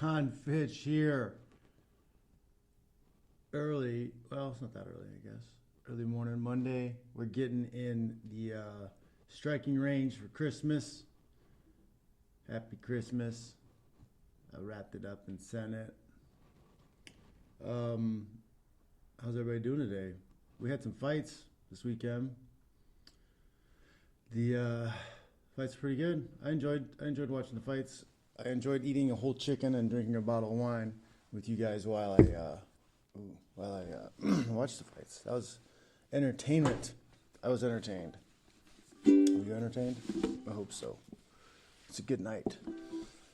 Jon Fitch here. Early, well, it's not that early, I guess. Early morning, Monday. We're getting in the striking range for Christmas. Happy Christmas. I wrapped it up and sent it. How's everybody doing today? We had some fights this weekend. The fights were pretty good. I enjoyed watching the fights. I enjoyed eating a whole chicken and drinking a bottle of wine with you guys while I watched the fights. That was entertainment. I was entertained. Were you entertained? I hope so. It's a good night.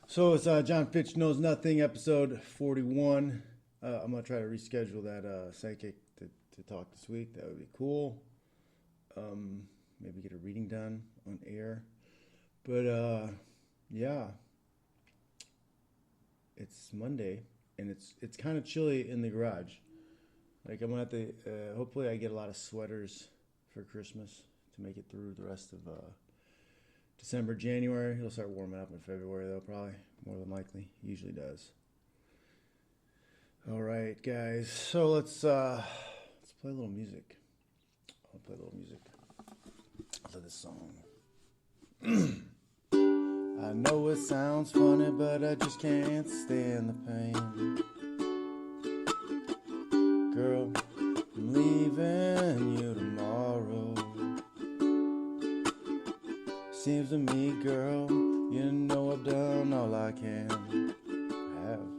So it's Jon Fitch Knows Nothing, episode 41. I'm going to try to reschedule that psychic to talk this week. That would be cool. Maybe get a reading done on air. But, yeah. It's Monday, and it's kind of chilly in the garage. Like, I'm going to have to, hopefully I get a lot of sweaters for Christmas to make it through the rest of December, January. It'll start warming up in February, though, probably, more than likely. Usually does. All right, guys. So let's play a little music. I'll play a little music. I love this song. I know it sounds funny, but I just can't stand the pain. Girl, I'm leaving you tomorrow. Seems to me, girl, you know I've done all I can. I have.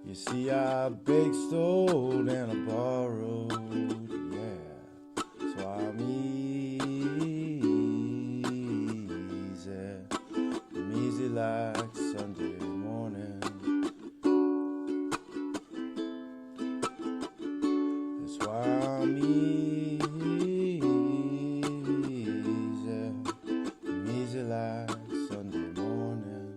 You see, I begged, stole, and I borrowed, yeah. So I'm easy like Sunday morning. That's why I'm easy like Sunday morning.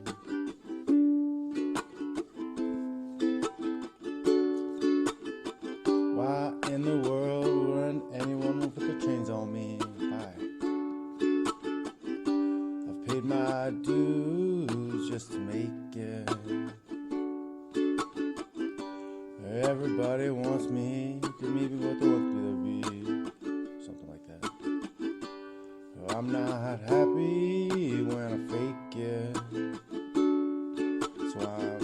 Why in the world wouldn't anyone put their chains on me? I've paid my dues just to make it. Everybody wants me, could maybe what they want me to be, something like that. I'm not happy when I fake it. So I'm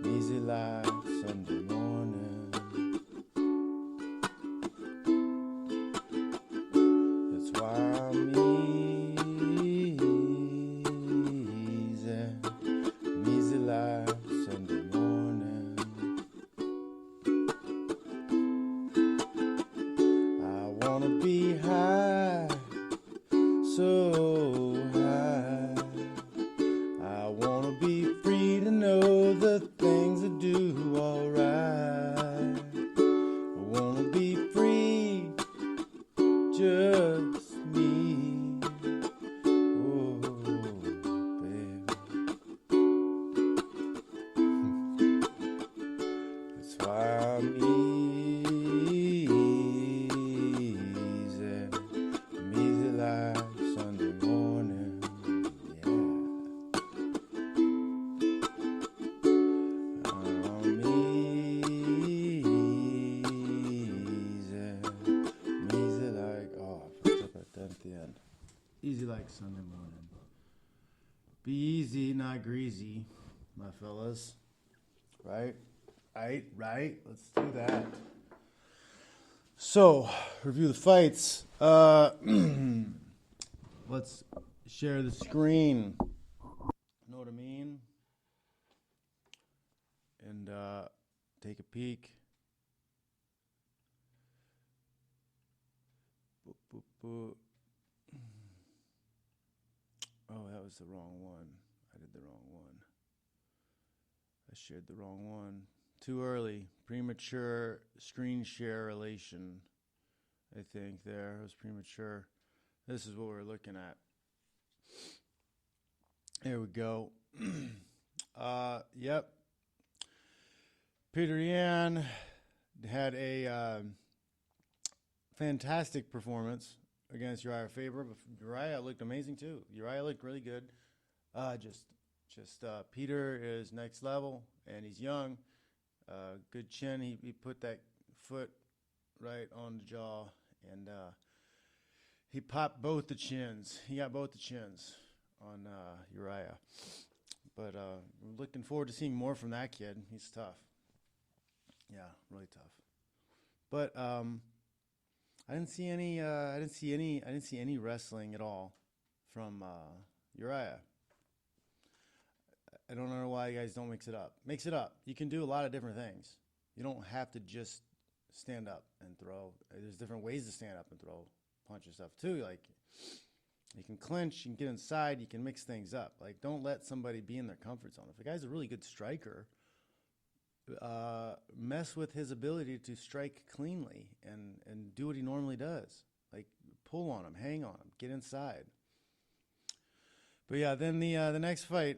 easy like Sunday morning. That's why I'm easy like Sunday morning. I wanna be high, so high. I wanna be free to know the things I do alright. I wanna be free, just me. Oh, baby. That's why I'm easy like Sunday morning. Yeah. I'm easy like, oh, I fucked up at the end. Easy like Sunday morning. Be easy, not greasy, my fellas. Right? Right. Let's do that. So, review the fights. Let's share the screen. Know what I mean? And take a peek. Boop, boop, boop. Oh, that was the wrong one. I did the wrong one. I shared the wrong one. Too early. Premature screen share relation. I think there. It was premature. This is what we're looking at. There we go. Yep. Peter Yan had a fantastic performance against Uriah Faber, but Uriah looked amazing too. Uriah looked really good. Just Peter is next level, and he's young. Good chin. He put that foot right on the jaw, and he popped both the chins. He got both the chins on Uriah. But looking forward to seeing more from that kid. He's tough. Yeah, really tough. But I didn't see any wrestling at all from Uriah. I don't know why you guys don't mix it up. Mix it up. You can do a lot of different things. You don't have to just stand up and throw. There's different ways to stand up and throw punch and stuff too. Like you can clinch, you can get inside, you can mix things up. Like don't let somebody be in their comfort zone. If a guy's a really good striker, mess with his ability to strike cleanly and do what he normally does. Like pull on him, hang on him, get inside. But yeah, then the next fight,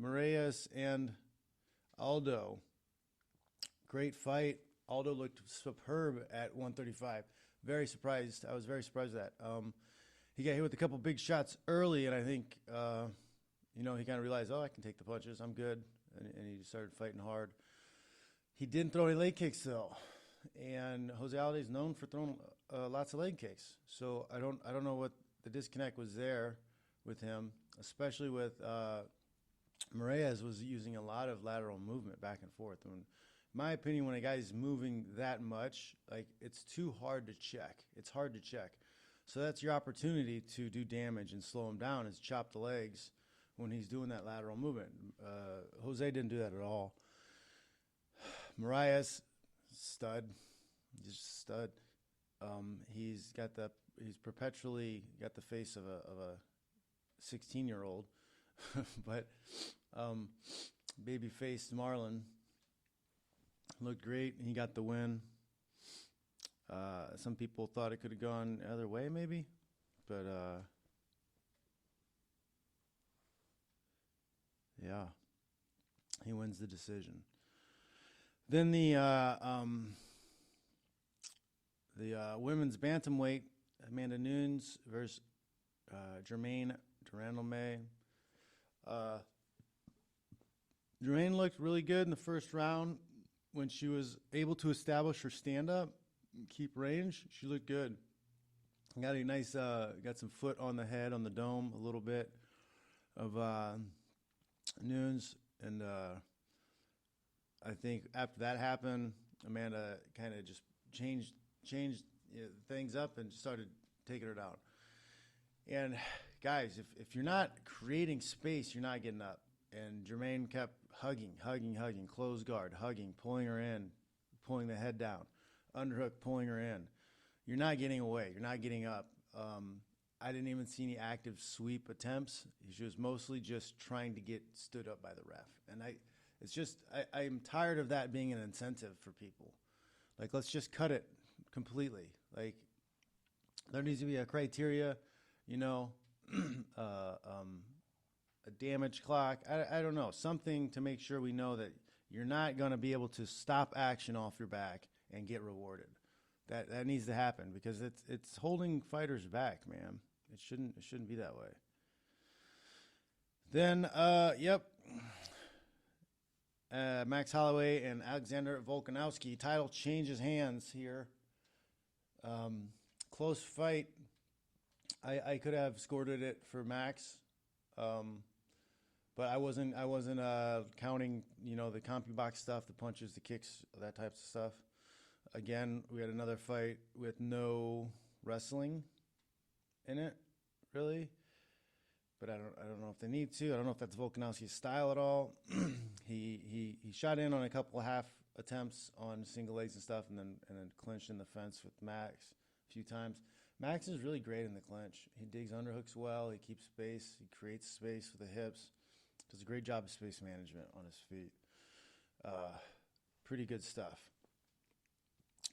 Moraes and Aldo. Great fight. Aldo looked superb at 135. Very surprised. I was very surprised at that. He got hit with a couple big shots early, and I think, he kind of realized, I can take the punches. I'm good. And he started fighting hard. He didn't throw any leg kicks, though. And Jose Aldo is known for throwing lots of leg kicks. So I don't know what the disconnect was there with him, especially with Moraes was using a lot of lateral movement back and forth. In my opinion, when a guy's moving that much, like it's too hard to check. It's hard to check. So that's your opportunity to do damage and slow him down is chop the legs when he's doing that lateral movement. Jose didn't do that at all. Moraes, stud. Just stud. He's perpetually got the face of a 16-year-old, but baby-faced Marlon looked great. He got the win. Some people thought it could have gone the other way, maybe, but yeah, he wins the decision. Then the women's bantamweight, Amanda Nunes versus Germaine Durandal-May. Germaine looked really good in the first round when she was able to establish her stand-up, keep range. She looked good. Got a nice, got some foot on the head, on the dome, a little bit of Nunes, and I think after that happened, Amanda kind of just changed things up and started taking her down. And guys, if you're not creating space, you're not getting up. And Germaine kept hugging, close guard, hugging, pulling her in, pulling the head down, underhook, pulling her in. You're not getting away. You're not getting up. I didn't even see any active sweep attempts. She was mostly just trying to get stood up by the ref. And I'm tired of that being an incentive for people. Like, let's just cut it completely. Like, there needs to be a criteria, a damage clock. I don't know, something to make sure we know that you're not going to be able to stop action off your back and get rewarded. That needs to happen because it's holding fighters back, man. It shouldn't be that way. Then, Max Holloway and Alexander Volkanovski. Title changes hands here. Close fight. I could have scored it for Max, but I wasn't counting the CompuBox stuff, the punches, the kicks, that types of stuff. Again, we had another fight with no wrestling in it, really. But I don't know if they need to. I don't know if that's Volkanovski's style at all. He shot in on a couple of half attempts on single legs and stuff, and then clinched in the fence with Max a few times. Max is really great in the clinch. He digs underhooks well. He keeps space. He creates space with the hips. Does a great job of space management on his feet. Pretty good stuff.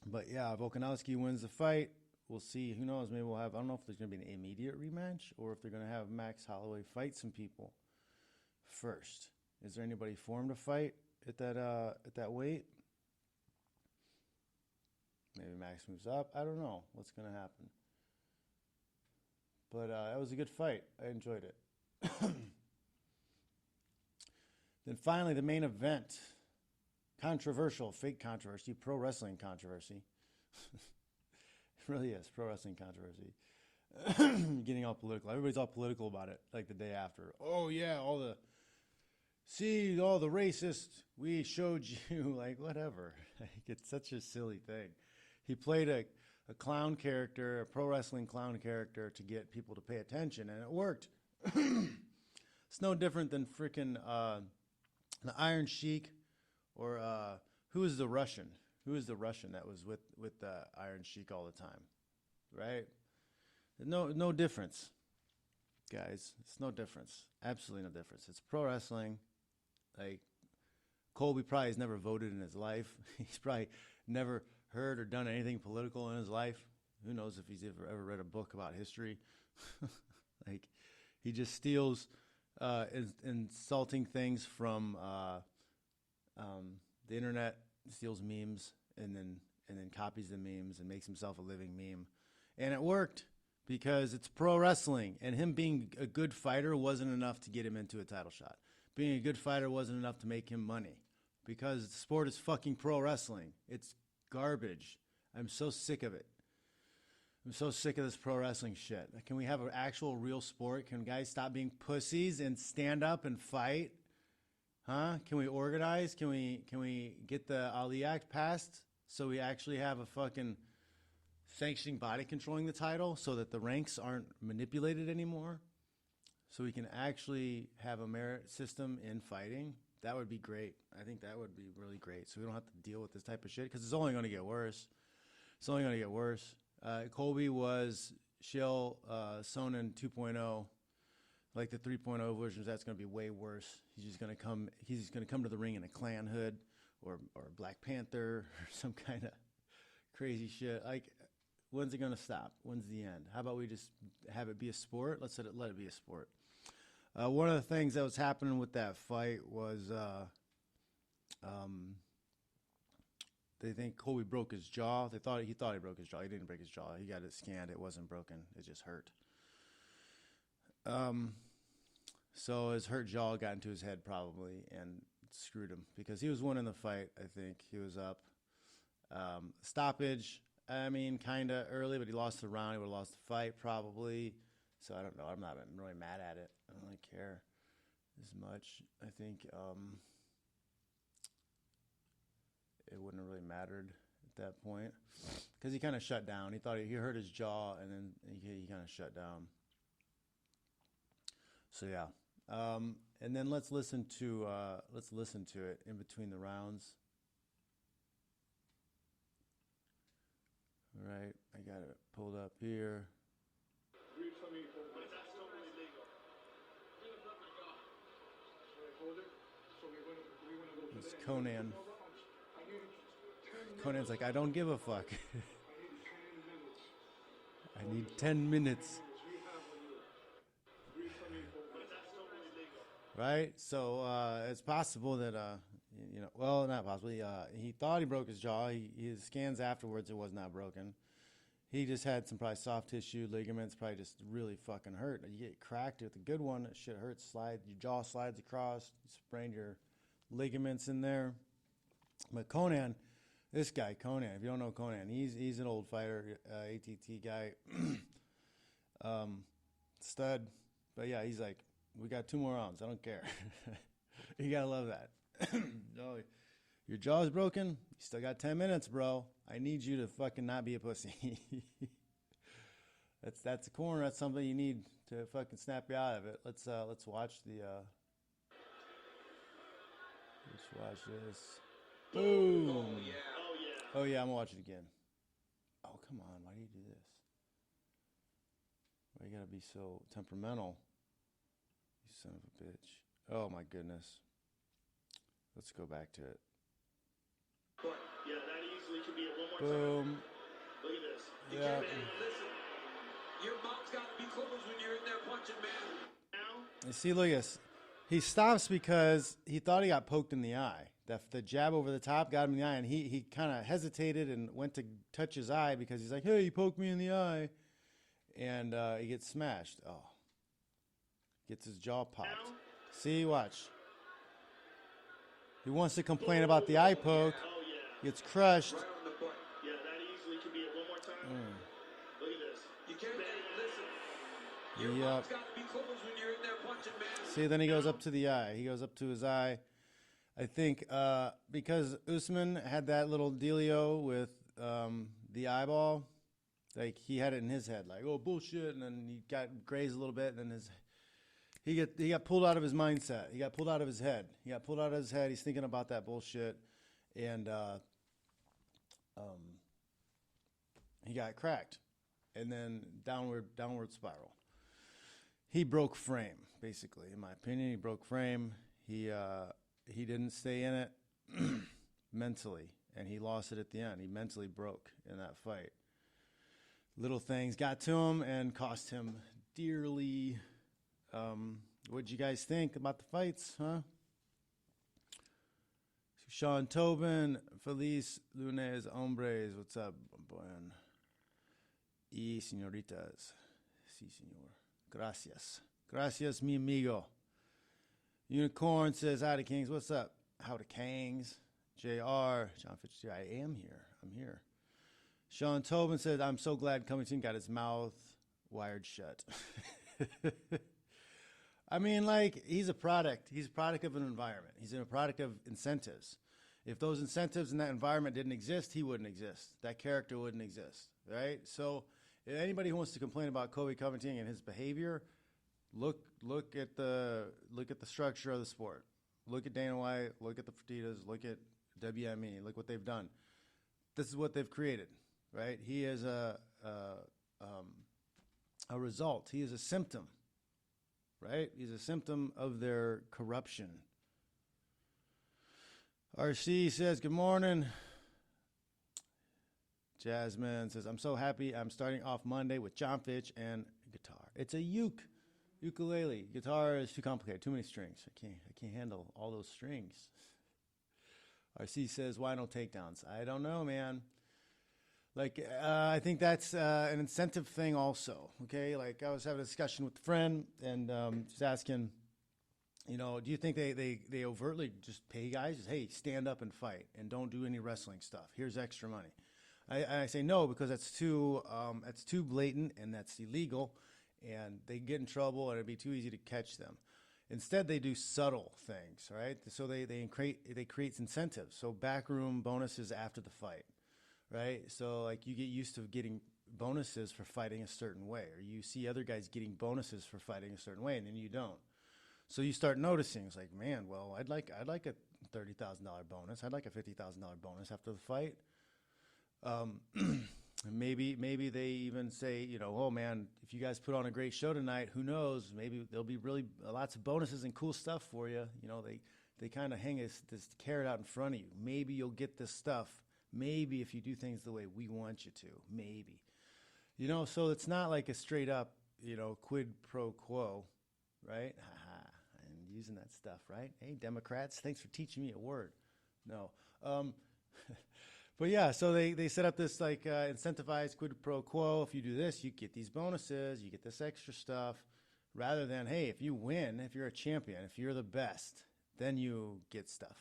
But yeah, Volkanovski wins the fight. We'll see. Who knows? Maybe we'll have. I don't know if there's going to be an immediate rematch or if they're going to have Max Holloway fight some people first. Is there anybody for him to fight at that weight? Maybe Max moves up. I don't know what's going to happen. But that was a good fight. I enjoyed it. Then finally, the main event. Controversial, fake controversy, pro wrestling controversy. It really is, pro wrestling controversy. Getting all political. Everybody's all political about it, like the day after. Oh, yeah, all the racists, we showed you, like, whatever. Like, it's such a silly thing. He played a clown character, a pro wrestling clown character to get people to pay attention, and it worked. It's no different than freaking the Iron Sheik, or who is the Russian? Who is the Russian that was with the Iron Sheik all the time, right? No difference, guys. It's no difference. Absolutely no difference. It's pro wrestling. Like, Colby probably has never voted in his life. He's probably never heard or done anything political in his life. Who knows if he's ever read a book about history? Like, he just steals insulting things from the internet, steals memes, and then copies the memes and makes himself a living meme. And it worked because it's pro wrestling, and him being a good fighter wasn't enough to get him into a title shot. Being a good fighter wasn't enough to make him money, because the sport is fucking pro wrestling. It's garbage. I'm so sick of it. I'm so sick of this pro wrestling shit. Can we have an actual real sport? Can guys stop being pussies and stand up and fight? Huh? Can we organize? Can we get the Ali Act passed so we actually have a fucking sanctioning body controlling the title so that the ranks aren't manipulated anymore? So we can actually have a merit system in fighting? That would be great. I think that would be really great. So we don't have to deal with this type of shit, because it's only going to get worse. It's only going to get worse. Colby was Shell Sonnen 2.0. Like the 3.0 versions, that's going to be way worse. He's going to come to the ring in a Klan hood or Black Panther or some kind of crazy shit. Like, when's it going to stop? When's the end? How about we just have it be a sport? Let it be a sport. One of the things that was happening with that fight was they think Colby broke his jaw. He thought he broke his jaw. He didn't break his jaw. He got it scanned. It wasn't broken. It just hurt. So his hurt jaw got into his head probably and screwed him, because he was winning the fight. I think he was up. Stoppage. I mean, kind of early, but he lost the round. He would have lost the fight probably. So I don't know. I'm really mad at it. I don't really care as much. I think it wouldn't have really mattered at that point, because he kind of shut down. He thought he hurt his jaw, and then he kind of shut down. So yeah, and then let's listen to it in between the rounds. All right, I got it pulled up here. It's Conan. Conan's like, I don't give a fuck. I need 10 minutes. Right? So it's possible that, well, not possibly. He thought he broke his jaw. His scans afterwards, it was not broken. He just had some probably soft tissue, ligaments, probably just really fucking hurt. You get cracked with a good one, that shit hurts. Your jaw slides across, you sprain your ligaments in there. But Conan, this guy, Conan, if you don't know Conan, he's an old fighter, ATT guy, stud. But yeah, he's like, we got 2 more rounds. I don't care. You gotta love that. No, your jaw's broken. You still got 10 minutes, bro. I need you to fucking not be a pussy. That's a corner. That's something you need to fucking snap you out of it. Let's watch the. Let's watch this. Boom. Oh yeah. Oh yeah. I'm gonna watch it again. Oh come on. Why do you do this? Why you gotta be so temperamental? You son of a bitch. Oh my goodness. Let's go back to it. Yeah, that easily could be a one more Boom. time. Look at this. Yeah. Listen, your mouth's got to be closed when you're in there punching, man. Now? You see, look at this. He stops because he thought he got poked in the eye. The jab over the top got him in the eye, and he kind of hesitated and went to touch his eye because he's like, hey, you poked me in the eye. and he gets smashed. Oh, gets his jaw popped. See, watch. He wants to complain about the eye poke. Oh, yeah. Gets crushed. Right on the butt. Yeah, that easily could be it. One more time. Look at this. You can't listen. Your Yep. mouth's got to be closed when you're in there punching, man. See, then he goes up to the eye. He goes up to his eye. I think because Usman had that little dealio with the eyeball, like he had it in his head, like, oh, bullshit, and then he got grazed a little bit, and then he got pulled out of his mindset. He got pulled out of his head. He got pulled out of his head. He's thinking about that bullshit, and he got cracked, and then downward spiral. He broke frame, basically. In my opinion, he broke frame. He didn't stay in it mentally, and he lost it at the end. He mentally broke in that fight. Little things got to him and cost him dearly. What'd you guys think about the fights, huh? Sean Tobin, Feliz Lunes Hombres. What's up, boyan? Y señoritas. Sí, señor. Gracias. Gracias, mi amigo. Unicorn says, howdy, Kings. What's up? Howdy, Kangs. JR. Jon Fitch. I am here. I'm here. Sean Tobin says, I'm so glad Covington got his mouth wired shut. I mean, like, he's a product. He's a product of an environment. He's a product of incentives. If those incentives in that environment didn't exist, he wouldn't exist. That character wouldn't exist, right? So if anybody who wants to complain about Colby Covington and his behavior, look at the structure of the sport. Look at Dana White. Look at the Fertitas. Look at WME. Look what they've done. This is what they've created, right? He is a result. He is a symptom, right? He's a symptom of their corruption. RC says, good morning. Jasmine says, I'm so happy I'm starting off Monday with Jon Fitch and guitar. It's a ukulele. Guitar is too complicated, too many strings. I can't handle all those strings. RC says, why no takedowns? I don't know, man. Like, I think that's an incentive thing also, okay? Like, I was having a discussion with a friend and just asking, you know, do you think they overtly just pay guys, just, hey, stand up and fight and don't do any wrestling stuff. Here's extra money. I say no, because that's too blatant and that's illegal, and they get in trouble and it'd be too easy to catch them. Instead, they do subtle things, right? So they create incentives. So backroom bonuses after the fight, right? So like you get used to getting bonuses for fighting a certain way, or you see other guys getting bonuses for fighting a certain way, and then you don't. So you start noticing, it's like, man, well, I'd like a $30,000 bonus. I'd like a $50,000 bonus after the fight. Maybe they even say, you know, oh man, if you guys put on a great show tonight, who knows? Maybe there'll be really lots of bonuses and cool stuff for you. You know, they kind of hang this carrot out in front of you. Maybe you'll get this stuff. Maybe if you do things the way we want you to. Maybe, you know. So it's not like a straight up, you know, quid pro quo, right? Haha, I'm using that stuff, right? Hey, Democrats, thanks for teaching me a word. No. But yeah, so they set up this like incentivized quid pro quo. If you do this, you get these bonuses, you get this extra stuff, rather than, hey, if you win, if you're a champion, if you're the best, then you get stuff.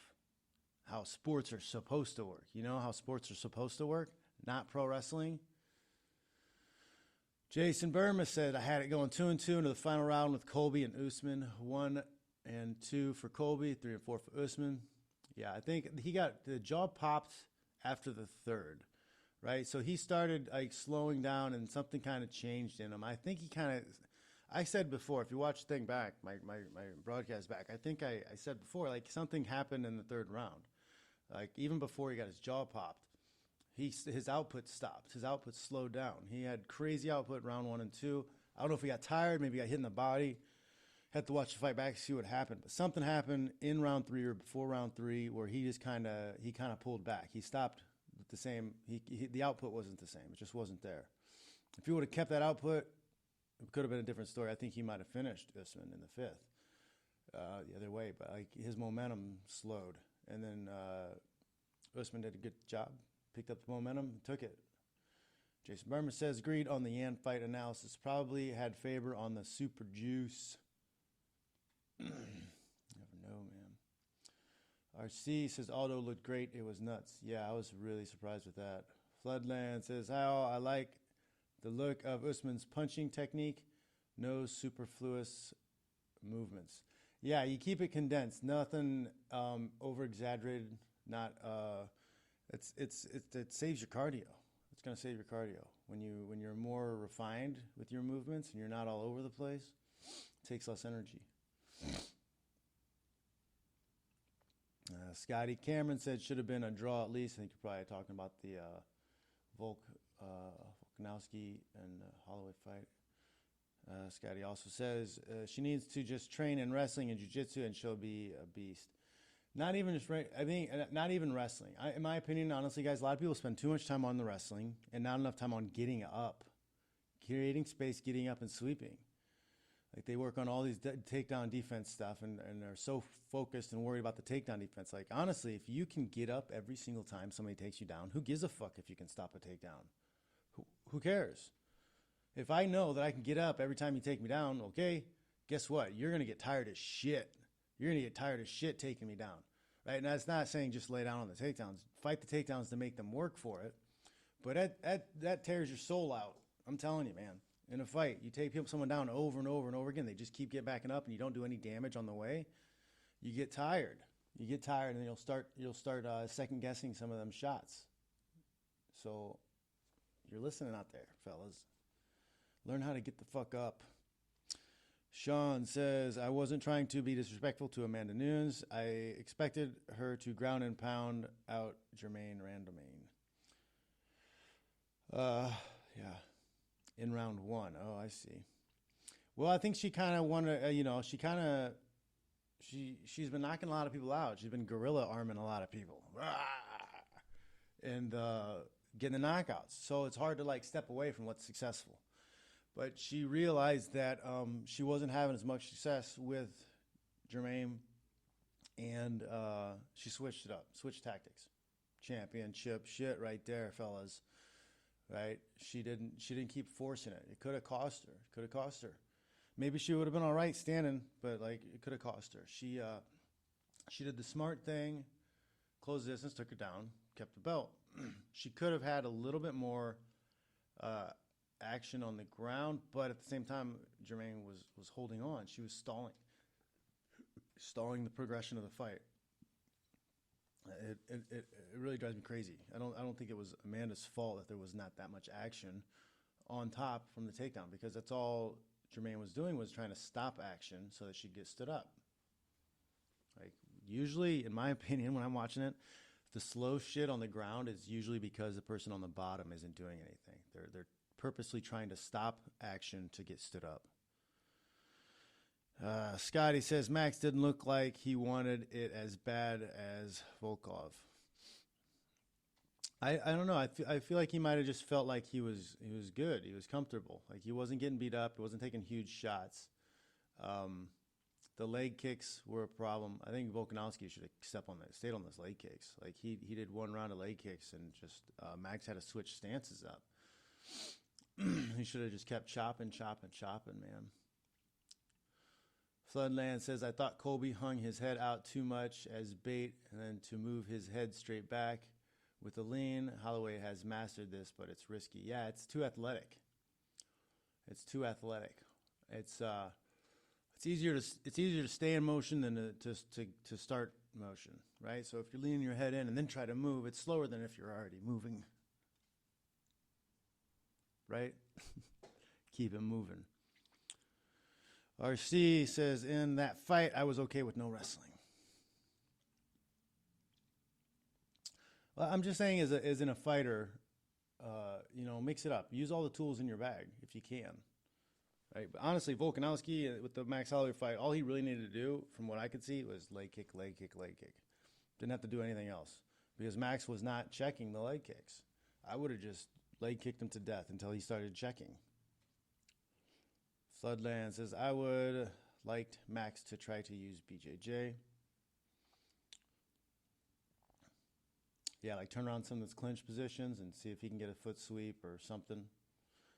How sports are supposed to work. You know how sports are supposed to work? Not pro wrestling. Jason Burma said, I had it going 2-2 into the final round with Colby and Usman. 1 and 2 for Colby, 3 and 4 for Usman. Yeah, I think he got the jaw popped after the third, right? So he started like slowing down and something kind of changed in him. I think he kind of, I said before, if you watch the thing back, my broadcast back, I think I said before, like something happened in the third round. Like even before he got his jaw popped, his output stopped. His output slowed down. He had crazy output round 1 and 2. I don't know if he got tired, maybe he got hit in the body. Had to watch the fight back to see what happened. But something happened in round 3 or before round 3 where he just kind of pulled back. He stopped with the same. The output wasn't the same. It just wasn't there. If he would have kept that output, it could have been a different story. I think he might have finished Usman in the 5th, the other way. But like his momentum slowed, and then Usman did a good job, picked up the momentum, took it. Jason Berman says, agreed on the Yan fight analysis. Probably had favor on the super juice. Never know, man. RC says, Aldo looked great. It was nuts. Yeah, I was really surprised with that. Floodland says, how I like the look of Usman's punching technique. No superfluous movements. Yeah, you keep it condensed. Nothing over-exaggerated. Not it saves your cardio. It's going to save your cardio. When you're more refined with your movements and you're not all over the place, it takes less energy. Scotty Cameron said should have been a draw at least. I think you're probably talking about the Volkanovski and Holloway fight. Scotty also says she needs to just train in wrestling and jiu-jitsu and she'll be a beast. Not even just, I think, not even wrestling. In my opinion, honestly, guys, a lot of people spend too much time on the wrestling and not enough time on getting up, creating space, getting up and sweeping. Like they work on all these takedown defense stuff and they're so focused and worried about the takedown defense. Like, honestly, if you can get up every single time somebody takes you down, who gives a fuck if you can stop a takedown? Who cares? If I know that I can get up every time you take me down, okay, guess what? You're going to get tired as shit. You're going to get tired of shit taking me down, right? And that's not saying just lay down on the takedowns. Fight the takedowns to make them work for it. But that tears your soul out. I'm telling you, man. In a fight, you take someone down over and over and over again. They just keep getting backing up, and you don't do any damage on the way. You get tired. You get tired, and then you'll start second guessing some of them shots. So you're listening out there, fellas. Learn how to get the fuck up. Sean says, I wasn't trying to be disrespectful to Amanda Nunes. I expected her to ground and pound out Jermaine Randomain. Yeah. In round one. Oh, I see. Well, I think she kind of wanted, she's been knocking a lot of people out. She's been gorilla arming a lot of people. And getting the knockouts. So it's hard to like step away from what's successful. But she realized that she wasn't having as much success with Jermaine, and she switched it up, switched tactics. Championship shit right there, fellas. Right? She didn't keep forcing it. It could have cost her. Maybe she would have been all right standing, but like it could have cost her. She did the smart thing, closed the distance, took her down, kept the belt. She could have had a little bit more action on the ground, but at the same time, Jermaine was holding on. She was stalling the progression of the fight. It really drives me crazy. I don't think it was Amanda's fault that there was not that much action on top from the takedown, because that's all Jermaine was doing, was trying to stop action so that she'd get stood up. Like usually, in my opinion, when I'm watching it, the slow shit on the ground is usually because the person on the bottom isn't doing anything. They're purposely trying to stop action to get stood up. Scotty says Max didn't look like he wanted it as bad as Volkov. I don't know. I feel like he might have just felt like he was good. He was comfortable. Like he wasn't getting beat up. He wasn't taking huge shots. The leg kicks were a problem. I think Volkanovski should have stayed on those leg kicks. Like he did one round of leg kicks and just Max had to switch stances up. He should have just kept chopping, man. Floodland says, I thought Colby hung his head out too much as bait and then to move his head straight back with a lean. Holloway has mastered this, but it's risky. Yeah, it's too athletic. It's easier to stay in motion than to start motion, right? So if you're leaning your head in and then try to move, it's slower than if you're already moving. Right? Keep it moving. RC says, in that fight, I was okay with no wrestling. Well, I'm just saying, as in a fighter, mix it up. Use all the tools in your bag if you can. Right? But honestly, Volkanovski with the Max Holloway fight, all he really needed to do, from what I could see, was leg kick, leg kick, leg kick. Didn't have to do anything else because Max was not checking the leg kicks. I would have just leg kicked him to death until he started checking. Floodland says, I would liked Max to try to use BJJ. Yeah, like turn around some of those clinch positions and see if he can get a foot sweep or something.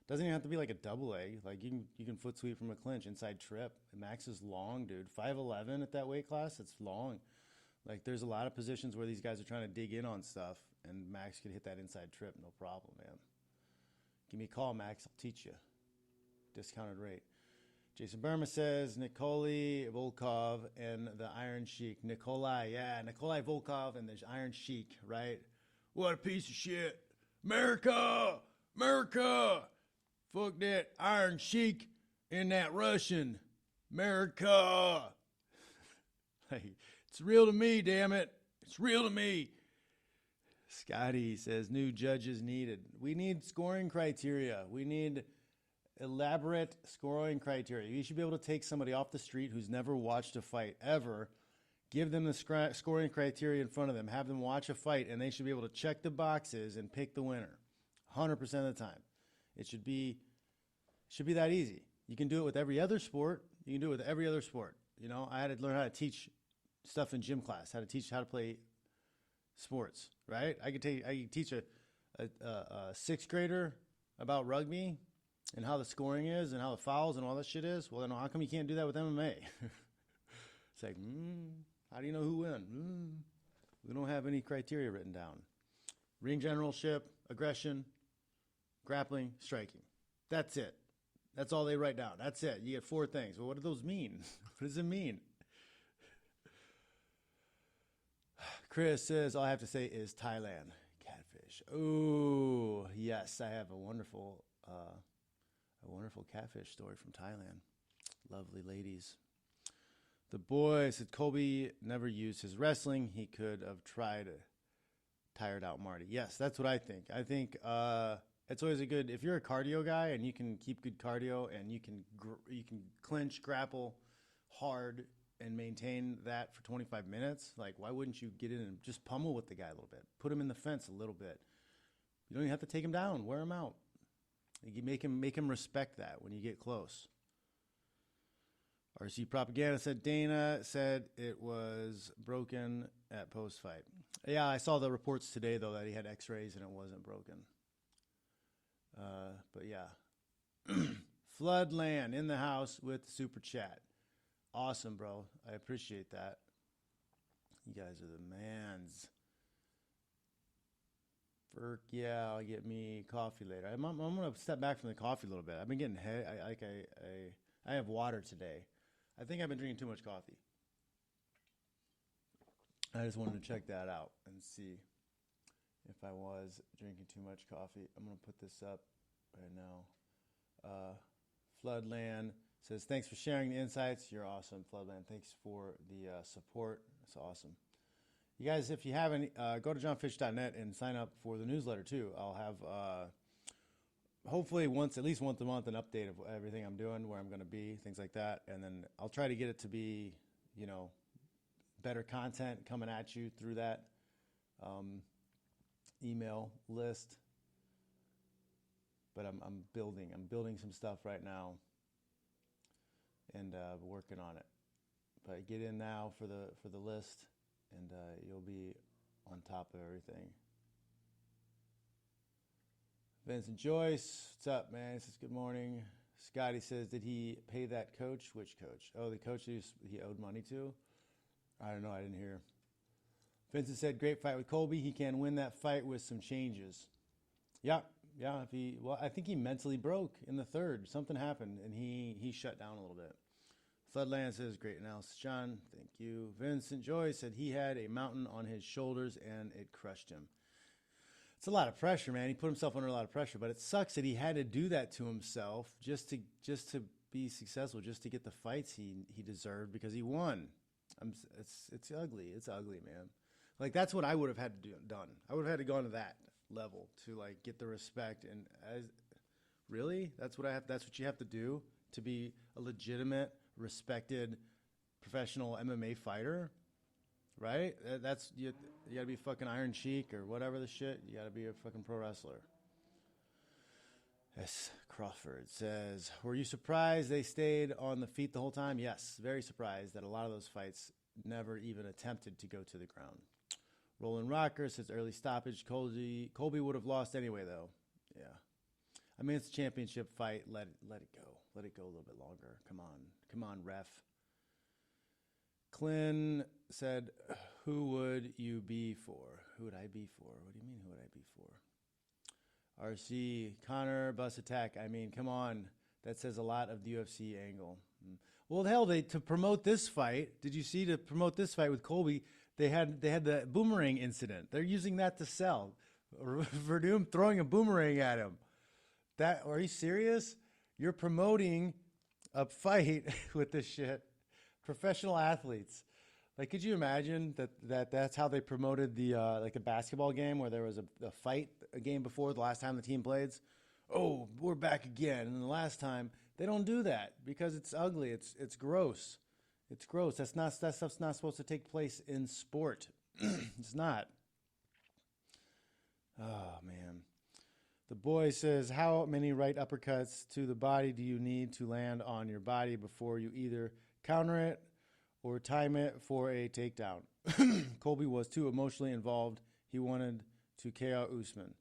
Doesn't even have to be like a double leg. Like you can foot sweep from a clinch, inside trip. Max is long, dude. 5'11" at that weight class, it's long. Like there's a lot of positions where these guys are trying to dig in on stuff, and Max could hit that inside trip, no problem, man. Give me a call, Max. I'll teach you. Discounted rate. Jason Burma says Nikolai Volkov and the Iron Sheik. Nikolai Volkov and the Iron Sheik, right? What a piece of shit. America! Fuck that Iron Sheik and that Russian. America! Like, it's real to me, damn it. It's real to me. Scotty says new judges needed. We need scoring criteria. We need elaborate scoring criteria. You should be able to take somebody off the street who's never watched a fight ever, give them the scoring criteria in front of them, have them watch a fight, and they should be able to check the boxes and pick the winner 100% of the time. It should be that easy. You can do it with every other sport. You can do it with every other sport. You know, I had to learn how to teach stuff in gym class, how to play sports, right? I could teach a sixth grader about rugby and how the scoring is and how the fouls and all that shit is. Well, then how come you can't do that with MMA? It's like, how do you know who won? We don't have any criteria written down. Ring generalship, aggression, grappling, striking. That's it. That's all they write down. That's it. You get 4 things. Well, what do those mean? What does it mean? Chris says, all I have to say is Thailand. Catfish. Oh, yes. I have a wonderful catfish story from Thailand. Lovely ladies. The boy said Colby never used his wrestling. He could have tired out Marty. Yes, that's what I think. I think it's always if you're a cardio guy and you can keep good cardio and you can clinch, grapple hard and maintain that for 25 minutes, like why wouldn't you get in and just pummel with the guy a little bit? Put him in the fence a little bit. You don't even have to take him down. Wear him out. You make him respect that when you get close. RC Propaganda said Dana said it was broken at post-fight. Yeah, I saw the reports today, though, that he had x-rays and it wasn't broken. But yeah. Floodland in the house with super chat. Awesome, bro. I appreciate that. You guys are the mans. Yeah, I'll get me coffee later. I'm going to step back from the coffee a little bit. I've been getting I have water today. I think I've been drinking too much coffee. I just wanted to check that out and see if I was drinking too much coffee. I'm going to put this up right now. Floodland says, thanks for sharing the insights. You're awesome, Floodland. Thanks for the support. It's awesome. You guys, if you haven't, go to jonfitch.net and sign up for the newsletter too. I'll have hopefully at least once a month, an update of everything I'm doing, where I'm going to be, things like that. And then I'll try to get it to be, better content coming at you through that email list. But I'm building some stuff right now and working on it. But get in now for the list. And you'll be on top of everything. Vincent Joyce, what's up, man? He says, good morning. Scotty says, did he pay that coach? Which coach? Oh, the coach he owed money to? I don't know. I didn't hear. Vincent said, great fight with Colby. He can win that fight with some changes. Yeah. I think he mentally broke in the third. Something happened, and he shut down a little bit. Floodland says, great analysis, John. Thank you. Vincent Joy said he had a mountain on his shoulders and it crushed him. It's a lot of pressure, man. He put himself under a lot of pressure, but it sucks that he had to do that to himself just to be successful, just to get the fights he deserved because he won. It's ugly. It's ugly, man. Like that's what I would have had to done. I would have had to go to that level to like get the respect really? That's what you have to do to be a legitimate, respected professional MMA fighter, right? That's you got to be fucking Iron Sheik or whatever the shit. You got to be a fucking pro wrestler. S. Crawford says, were you surprised they stayed on the feet the whole time? Yes, very surprised that a lot of those fights never even attempted to go to the ground. Roland Rocker says early stoppage. Colby would have lost anyway, though. Yeah. I mean, it's a championship fight. Let it go. Let it go a little bit longer. Come on, ref. Clint said, who would you be for? Who would I be for? What do you mean, who would I be for? RC, Connor, bus attack. I mean, come on. That says a lot of the UFC angle. Well, hell, to promote this fight, did you see, to promote this fight with Colby, they had the boomerang incident. They're using that to sell. Verdum throwing a boomerang at him. Are you serious? You're promoting a fight with this shit. Professional athletes. Like, could you imagine that's how they promoted the like a basketball game where there was a fight a game before the last time the team played? Oh, we're back again. And the last time, they don't do that because it's ugly. It's gross. It's gross. That stuff's not supposed to take place in sport. It's not. Oh, man. The boy says, how many right uppercuts to the body do you need to land on your body before you either counter it or time it for a takedown? Colby was too emotionally involved. He wanted to KO Usman.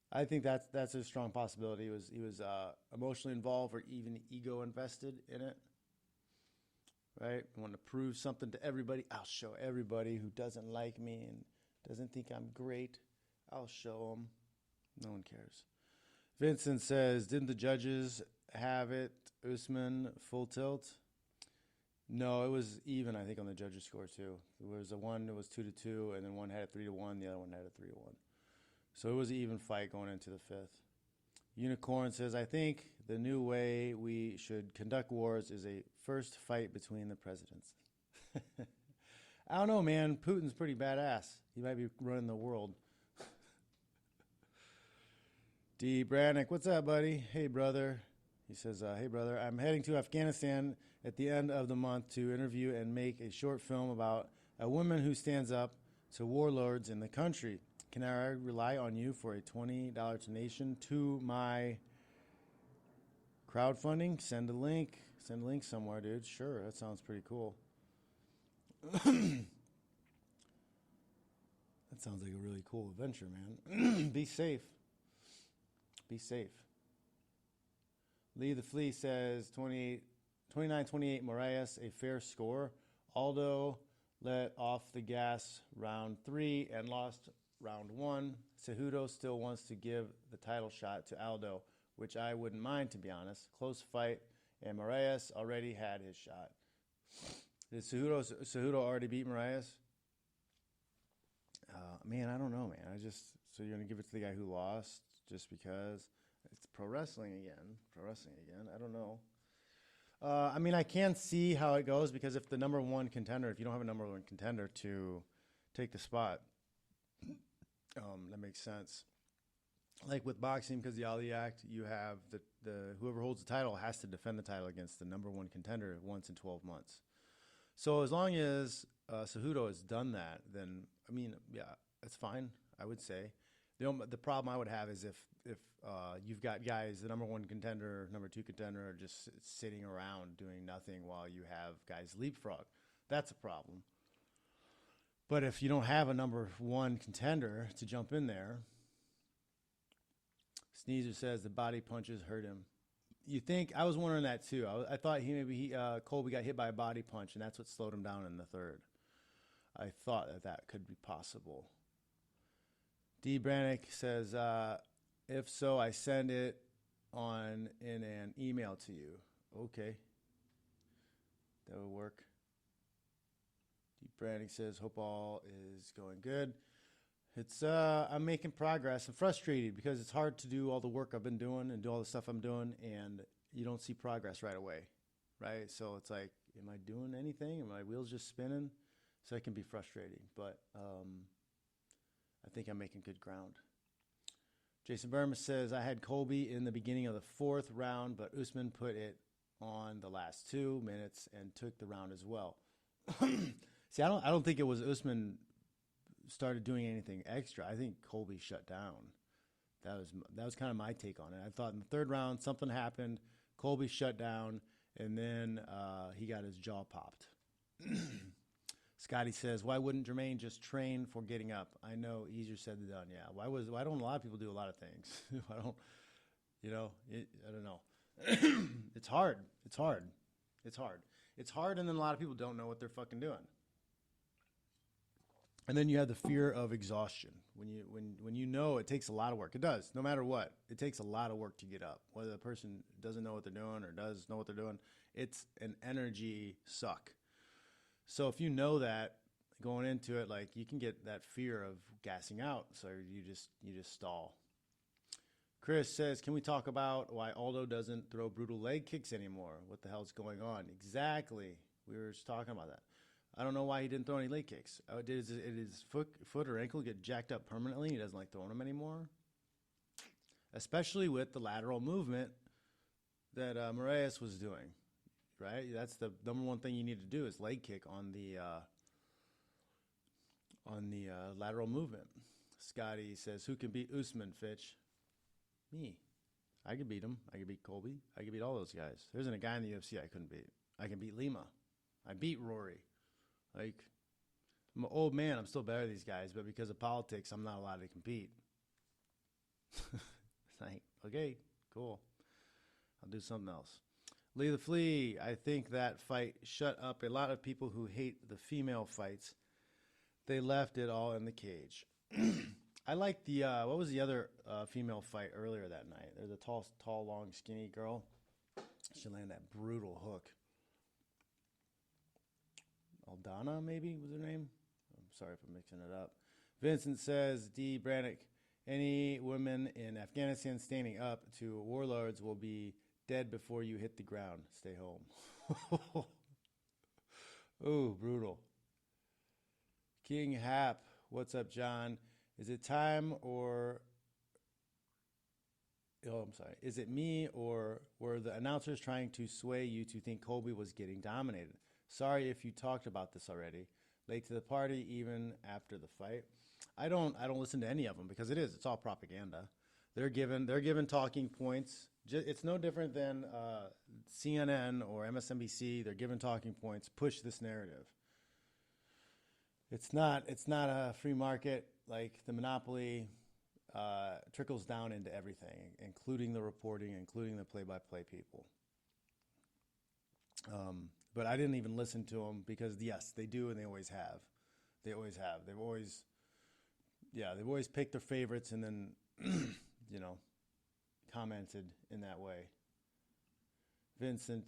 I think that's a strong possibility. He was emotionally involved or even ego invested in it. Right? I want to prove something to everybody. I'll show everybody who doesn't like me and doesn't think I'm great. I'll show them. No one cares. Vincent says, didn't the judges have it, Usman, full tilt? No, it was even, I think, on the judges' score, too. There was one that was 2-2, and then one had it 3-1, the other one had it 3-1. So it was an even fight going into the fifth. Unicorn says, I think the new way we should conduct wars is a first fight between the presidents. I don't know, man. Putin's pretty badass. He might be running the world. D. Brannick, what's up, buddy? Hey, brother. He says, hey, brother, I'm heading to Afghanistan at the end of the month to interview and make a short film about a woman who stands up to warlords in the country. Can I rely on you for a $20 donation to my crowdfunding? Send a link. Send a link somewhere, dude. Sure, that sounds pretty cool. That sounds like a really cool adventure, man. Be safe. Be safe. Lee the Flea says 29-28 Moraes, a fair score. Aldo let off the gas round 3 and lost round 1. Cejudo still wants to give the title shot to Aldo, which I wouldn't mind, to be honest. Close fight, and Moraes already had his shot. Did Cejudo already beat Moraes? Man, I don't know, man. So you're going to give it to the guy who lost just because? It's pro wrestling again. I don't know. I mean, I can't see how it goes because if you don't have a number one contender to take the spot, that makes sense. Like with boxing, because the Ali Act, you have the whoever holds the title has to defend the title against the number one contender once in 12 months. So as long as Cejudo has done that, then, I mean, yeah, that's fine, I would say. The problem I would have is if you've got guys, the number one contender, number two contender, are just sitting around doing nothing while you have guys leapfrog. That's a problem. But if you don't have a number one contender to jump in there, Sneezer says the body punches hurt him. You think? I was wondering that too. I thought Colby got hit by a body punch, and that's what slowed him down in the third. I thought that could be possible. D. Brannick says, if so, I send it in an email to you. Okay. That would work. D. Brannick says, hope all is going good. I'm making progress. I'm frustrated because it's hard to do all the work I've been doing and do all the stuff I'm doing, and you don't see progress right away, right? So it's like, am I doing anything? Are my wheels just spinning? So it can be frustrating, but I think I'm making good ground. Jason Burma says, I had Colby in the beginning of the fourth round, but Usman put it on the last 2 minutes and took the round as well. See, I don't think it was Usman started doing anything extra. I think Colby shut down. That was kind of my take on it. I thought in the third round something happened, Colby shut down, and then he got his jaw popped. Scotty says, why wouldn't Jermaine just train for getting up? I know, easier said than done. Yeah. Why don't a lot of people do a lot of things? I don't, I don't know. It's hard. It's hard. And then a lot of people don't know what they're fucking doing. And then you have the fear of exhaustion. When you know it takes a lot of work. It does, no matter what. It takes a lot of work to get up. Whether the person doesn't know what they're doing or does know what they're doing, it's an energy suck. So if you know that going into it, like, you can get that fear of gassing out. So you just stall. Chris says, can we talk about why Aldo doesn't throw brutal leg kicks anymore? What the hell's going on? Exactly. We were just talking about that. I don't know why he didn't throw any leg kicks. Did his foot or ankle get jacked up permanently? He doesn't like throwing them anymore? Especially with the lateral movement that Moraes was doing, right? That's the number one thing you need to do is leg kick on the lateral movement. Scotty says, who can beat Usman, Fitch? Me. I could beat him. I could beat Colby. I could beat all those guys. There isn't a guy in the UFC I couldn't beat. I can beat Lima. I beat Rory. Like, I'm an old man. I'm still better than these guys, but because of politics, I'm not allowed to compete. Like, okay, cool. I'll do something else. Lee the Flea, I think that fight shut up a lot of people who hate the female fights. They left it all in the cage. I like the, what was the other female fight earlier that night? There's a tall, long, skinny girl. She landed that brutal hook. Aldana, maybe, was her name? I'm sorry if I'm mixing it up. Vincent says, D. Brannick, any women in Afghanistan standing up to warlords will be dead before you hit the ground. Stay home. Ooh, brutal. King Hap, what's up, John? Is it time or... Oh, I'm sorry. Is it me or were the announcers trying to sway you to think Colby was getting dominated? Sorry if you talked about this already. Late to the party, even after the fight. I don't listen to any of them because it's all propaganda. They're given talking points. It's no different than CNN or MSNBC. They're given talking points. Push this narrative. It's not a free market. Like, the monopoly trickles down into everything, including the reporting, including the play-by-play people. But I didn't even listen to them because, yes, they do, and they always have. They've always picked their favorites and then, commented in that way. Vincent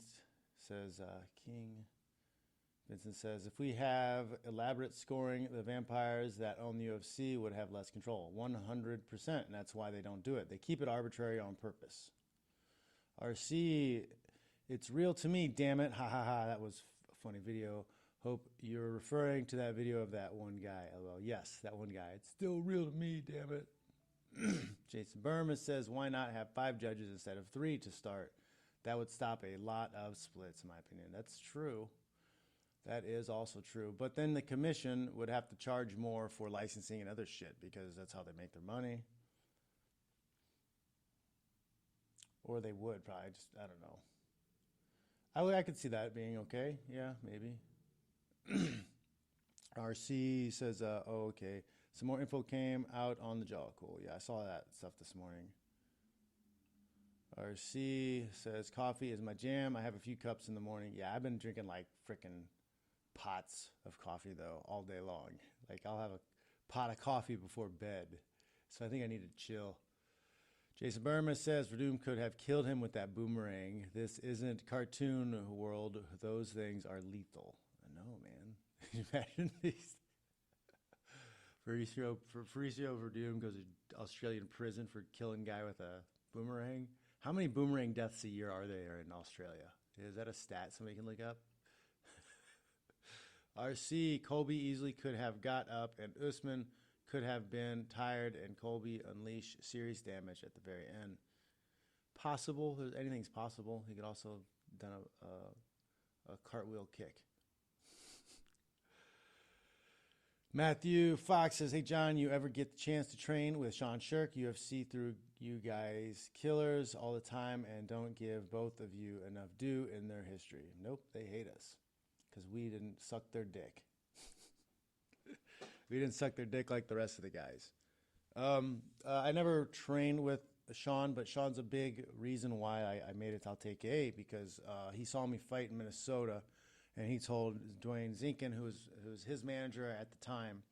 says, Vincent says, if we have elaborate scoring, the vampires that own the UFC would have less control. 100%, and that's why they don't do it. They keep it arbitrary on purpose. RC... It's real to me, damn it. Ha ha ha. That was a funny video. Hope you're referring to that video of that one guy. LOL. Yes, that one guy. It's still real to me, damn it. Jason Burma says, why not have 5 judges instead of 3 to start? That would stop a lot of splits, in my opinion. That's true. That is also true. But then the commission would have to charge more for licensing and other shit because that's how they make their money. Or they would probably. I don't know. I could see that being okay. Yeah, maybe. RC says, oh, okay. Some more info came out on the jaw. Cool. Yeah, I saw that stuff this morning. RC says, coffee is my jam. I have a few cups in the morning. Yeah, I've been drinking like freaking pots of coffee, though, all day long. Like, I'll have a pot of coffee before bed. So I think I need to chill. Jason Burma says Verdum could have killed him with that boomerang. This isn't cartoon world. Those things are lethal. I know, man. Can you imagine these? Fabricio Verdum goes to Australian prison for killing a guy with a boomerang. How many boomerang deaths a year are there in Australia? Is that a stat somebody can look up? RC, Colby easily could have got up, and Usman could have been tired, and Colby unleashed serious damage at the very end. Possible. Anything's possible. He could also have done a cartwheel kick. Matthew Fox says, hey, John, you ever get the chance to train with Sean Shirk? UFC threw you guys killers all the time and don't give both of you enough due in their history. Nope, they hate us because we didn't suck their dick. We didn't suck their dick like the rest of the guys. I never trained with Sean, but Sean's a big reason why I made it to AKA because he saw me fight in Minnesota, and he told Dwayne Zinkin, who was his manager at the time,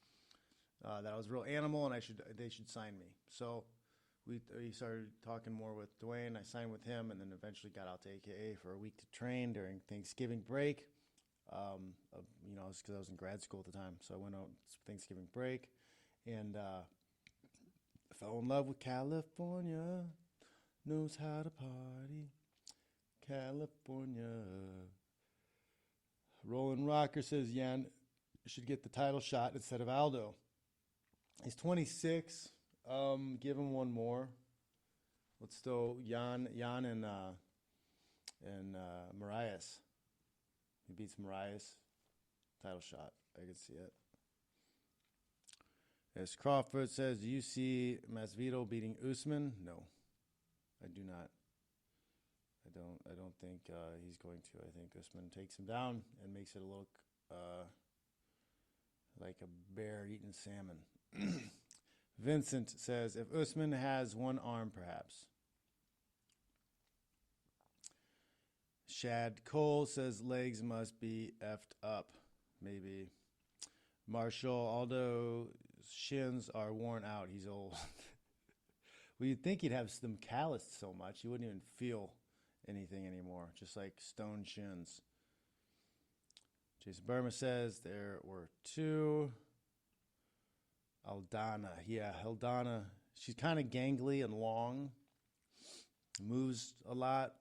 that I was a real animal and they should sign me. So we started talking more with Dwayne. I signed with him, and then eventually got out to AKA for a week to train during Thanksgiving break. It's because I was in grad school at the time, so I went out Thanksgiving break, and I fell in love with California. Knows how to party, California. Roland Rocker says Jan should get the title shot instead of Aldo. He's 26. Give him one more. Let's throw Jan and Marias. He beats Marias. Title shot. I can see it. As Crawford says, do you see Masvidal beating Usman? No, I do not. I don't think he's going to. I think Usman takes him down and makes it look like a bear eating salmon. Vincent says, if Usman has one arm, perhaps. Shad Cole says, legs must be effed up. Maybe. Marshall, Aldo's shins are worn out. He's old. Well, you'd think he'd have them calloused so much, he wouldn't even feel anything anymore. Just like stone shins. Jason Burma says, there were two. Aldana. Yeah, Aldana. She's kind of gangly and long. Moves a lot.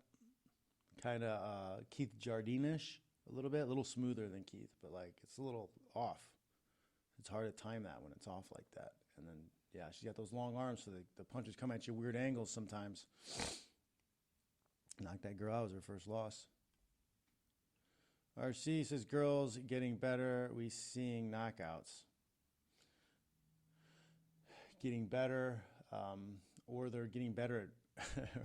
Kind of Keith Jardine-ish a little smoother than Keith, but like it's a little off. It's hard to time that when it's off like that. And then, yeah, she's got those long arms, so the punches come at you weird angles sometimes. Knocked that girl out. It was her first loss. RC says, girls getting better. We seeing knockouts. Getting better, or they're getting better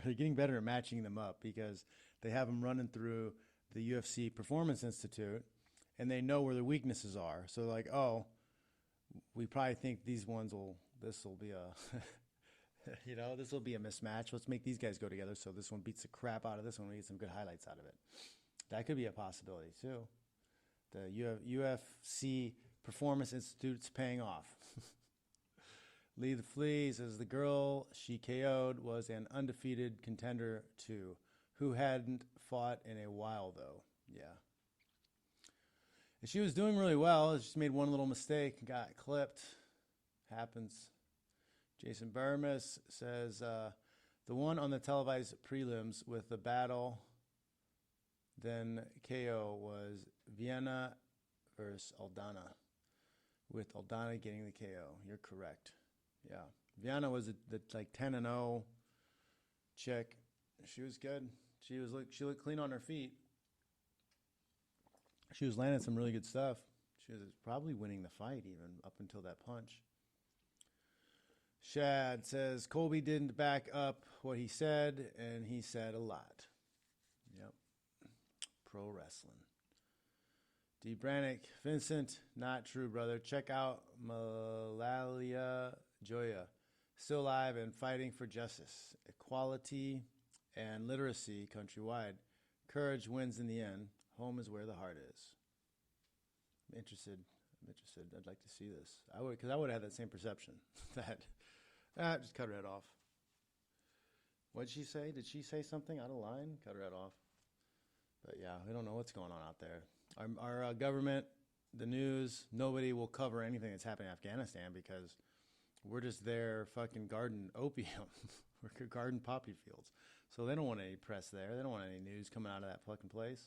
at matching them up because they have them running through the UFC Performance Institute, and they know where their weaknesses are. So they're like, oh, we probably think this will be a, this will be a mismatch. Let's make these guys go together so this one beats the crap out of this one. We get some good highlights out of it. That could be a possibility too. The UFC Performance Institute's paying off. Lee the Flea says the girl she KO'd was an undefeated contender too, who hadn't fought in a while though. Yeah. And she was doing really well. She just made one little mistake, got clipped. Happens. Jason Burmis says the one on the televised prelims with the battle, then KO was Vienna versus Aldana, with Aldana getting the KO. You're correct. Yeah, Vienna was the 10-0 chick. She was good. She looked clean on her feet. She was landing some really good stuff. She was probably winning the fight even up until that punch. Shad says Colby didn't back up what he said, and he said a lot. Yep. Pro wrestling. D. Brannick, Vincent, not true, brother. Check out Malalia Joya, still alive and fighting for justice, equality, and literacy countrywide. Courage wins in the end. Home is where the heart is. I'm interested. I'd like to see this. Because I would have had that same perception. Just cut her head off. What did she say? Did she say something out of line? Cut her head off. But yeah, we don't know what's going on out there. Our government, the news, nobody will cover anything that's happening in Afghanistan because we're just there fucking guarding opium. We're guarding poppy fields. So they don't want any press there. They don't want any news coming out of that fucking place.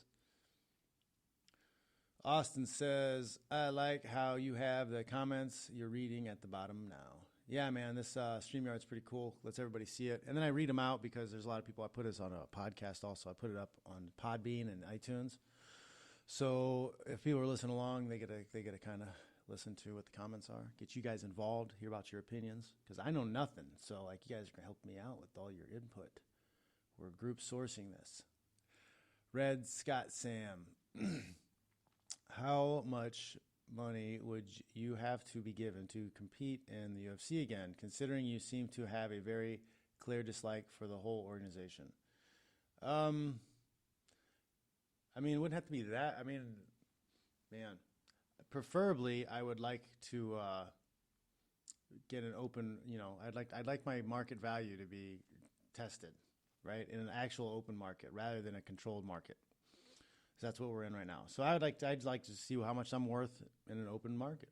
Austin says, I like how you have the comments you're reading at the bottom now. Yeah, man, this StreamYard's pretty cool. Lets everybody see it. And then I read them out because there's a lot of people. I put this on a podcast also. I put it up on Podbean and iTunes. So if people are listening along, they get to kind of listen to what the comments are, get you guys involved, hear about your opinions. Because I know nothing. So like you guys are going to help me out with all your input. We're group sourcing this. Red Scott Sam. How much money would you have to be given to compete in the UFC again, considering you seem to have a very clear dislike for the whole organization? I mean, it wouldn't have to be that. I mean, man, preferably I would like to get an open, I'd like my market value to be tested, right, in an actual open market rather than a controlled market. So that's what we're in right now. So I'd like to see how much I'm worth in an open market,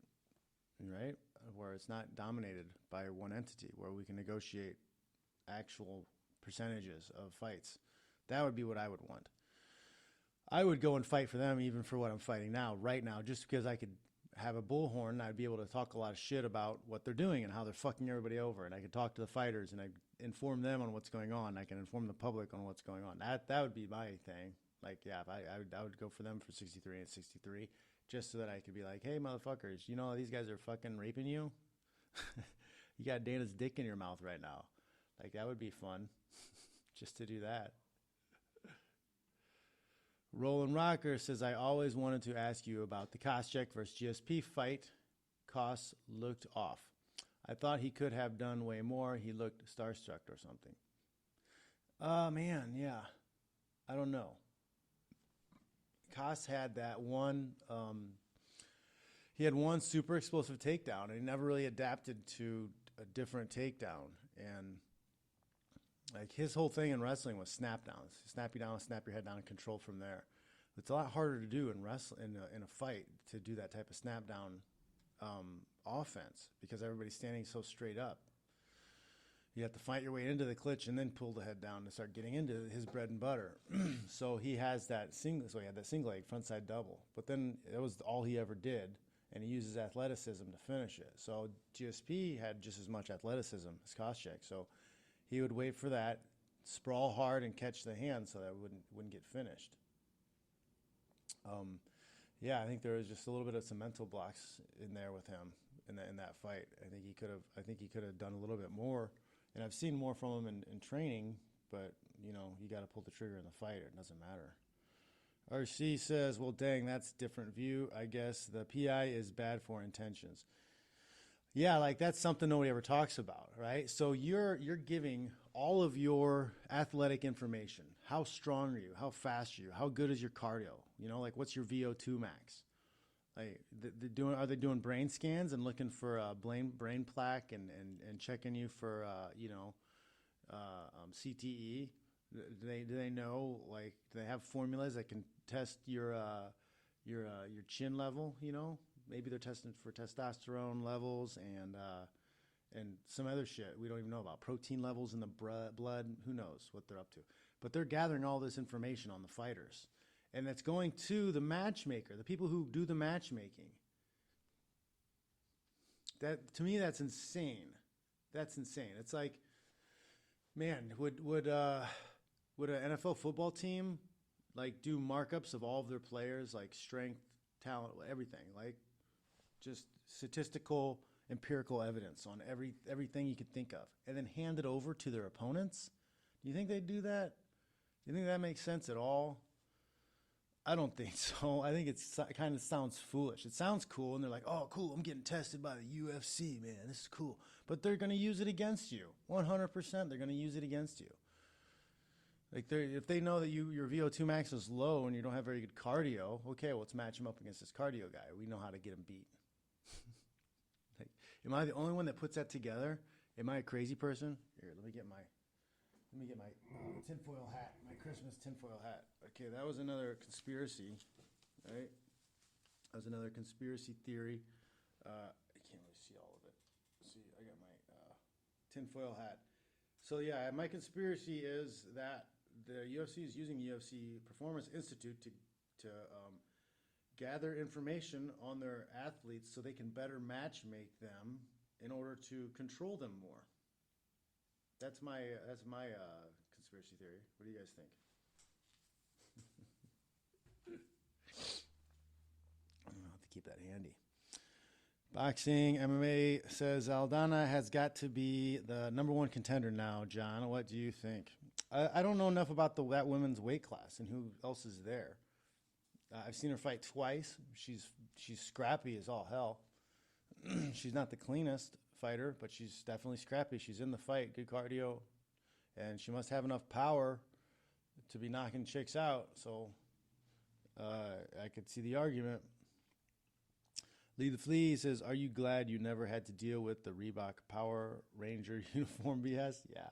right, where it's not dominated by one entity, where we can negotiate actual percentages of fights. That would be what I would want. I would go and fight for them even for what I'm fighting now, right now, just because I could have a bullhorn. I'd be able to talk a lot of shit about what they're doing and how they're fucking everybody over. And I could talk to the fighters and I inform them on what's going on. I can inform the public on what's going on. That would be my thing. Like, yeah, I would go for them for 63 and 63 just so that I could be like, hey, motherfuckers, these guys are fucking raping you? You got Dana's dick in your mouth right now. Like, that would be fun just to do that. Roland Rocker says, I always wanted to ask you about the Koscheck versus GSP fight. Koss looked off. I thought he could have done way more. He looked starstruck or something. Man, yeah. I don't know. Koss had that one, he had one super explosive takedown, and he never really adapted to a different takedown. And like his whole thing in wrestling was snap downs. Snap you down, snap your head down, and control from there. It's a lot harder to do in wrestling in a fight to do that type of snap down offense because everybody's standing so straight up. You have to fight your way into the clinch and then pull the head down to start getting into his bread and butter. So he has that single. So he had that single leg frontside double, but then that was all he ever did, and he uses athleticism to finish it. So GSP had just as much athleticism as Koscheck. So he would wait for that, sprawl hard, and catch the hand so that it wouldn't get finished. Yeah, I think there was just a little bit of some mental blocks in there with him in that fight. I think he could have done a little bit more. And I've seen more from him in training, but, you got to pull the trigger in the fight. It doesn't matter. RC says, well, dang, that's a different view. I guess the PI is bad for intentions. Yeah, like that's something nobody ever talks about, right? So you're giving all of your athletic information. How strong are you? How fast are you? How good is your cardio? Like what's your VO2 max? Like, are they doing brain scans and looking for brain plaque and checking you for CTE? Do they know, like, do they have formulas that can test your chin level? Maybe they're testing for testosterone levels and some other shit we don't even know about. Protein levels in the blood. Who knows what they're up to? But they're gathering all this information on the fighters. And that's going to the matchmaker, the people who do the matchmaking. That, to me, that's insane. That's insane. It's like, man, would an NFL football team like do markups of all of their players, like strength, talent, everything, like just statistical, empirical evidence on everything you could think of, and then hand it over to their opponents? Do you think they'd do that? Do you think that makes sense at all? I don't think so. I think it kind of sounds foolish. It sounds cool, and they're like, oh, cool, I'm getting tested by the UFC, man. This is cool. But they're going to use it against you. 100%, they're going to use it against you. Like, if they know that your VO2 max is low and you don't have very good cardio, okay, well, let's match him up against this cardio guy. We know how to get him beat. Like, am I the only one that puts that together? Am I a crazy person? Here, let me get my tinfoil hat, my Christmas tinfoil hat. Okay, that was another conspiracy, right? That was another conspiracy theory. I can't really see all of it. See, I got my tinfoil hat. So yeah, my conspiracy is that the UFC is using the UFC Performance Institute to gather information on their athletes so they can better match-make them in order to control them more. That's my conspiracy theory. What do you guys think? I'll have to keep that handy. Boxing MMA says Aldana has got to be the number one contender now. John, what do you think? I don't know enough about that women's weight class and who else is there. I've seen her fight twice. She's scrappy as all hell. She's not the cleanest fighter, but she's definitely scrappy. She's in the fight, good cardio, and she must have enough power to be knocking chicks out. So I could see the argument. Lee the Flea says, "Are you glad you never had to deal with the Reebok Power Ranger uniform BS?" Yeah.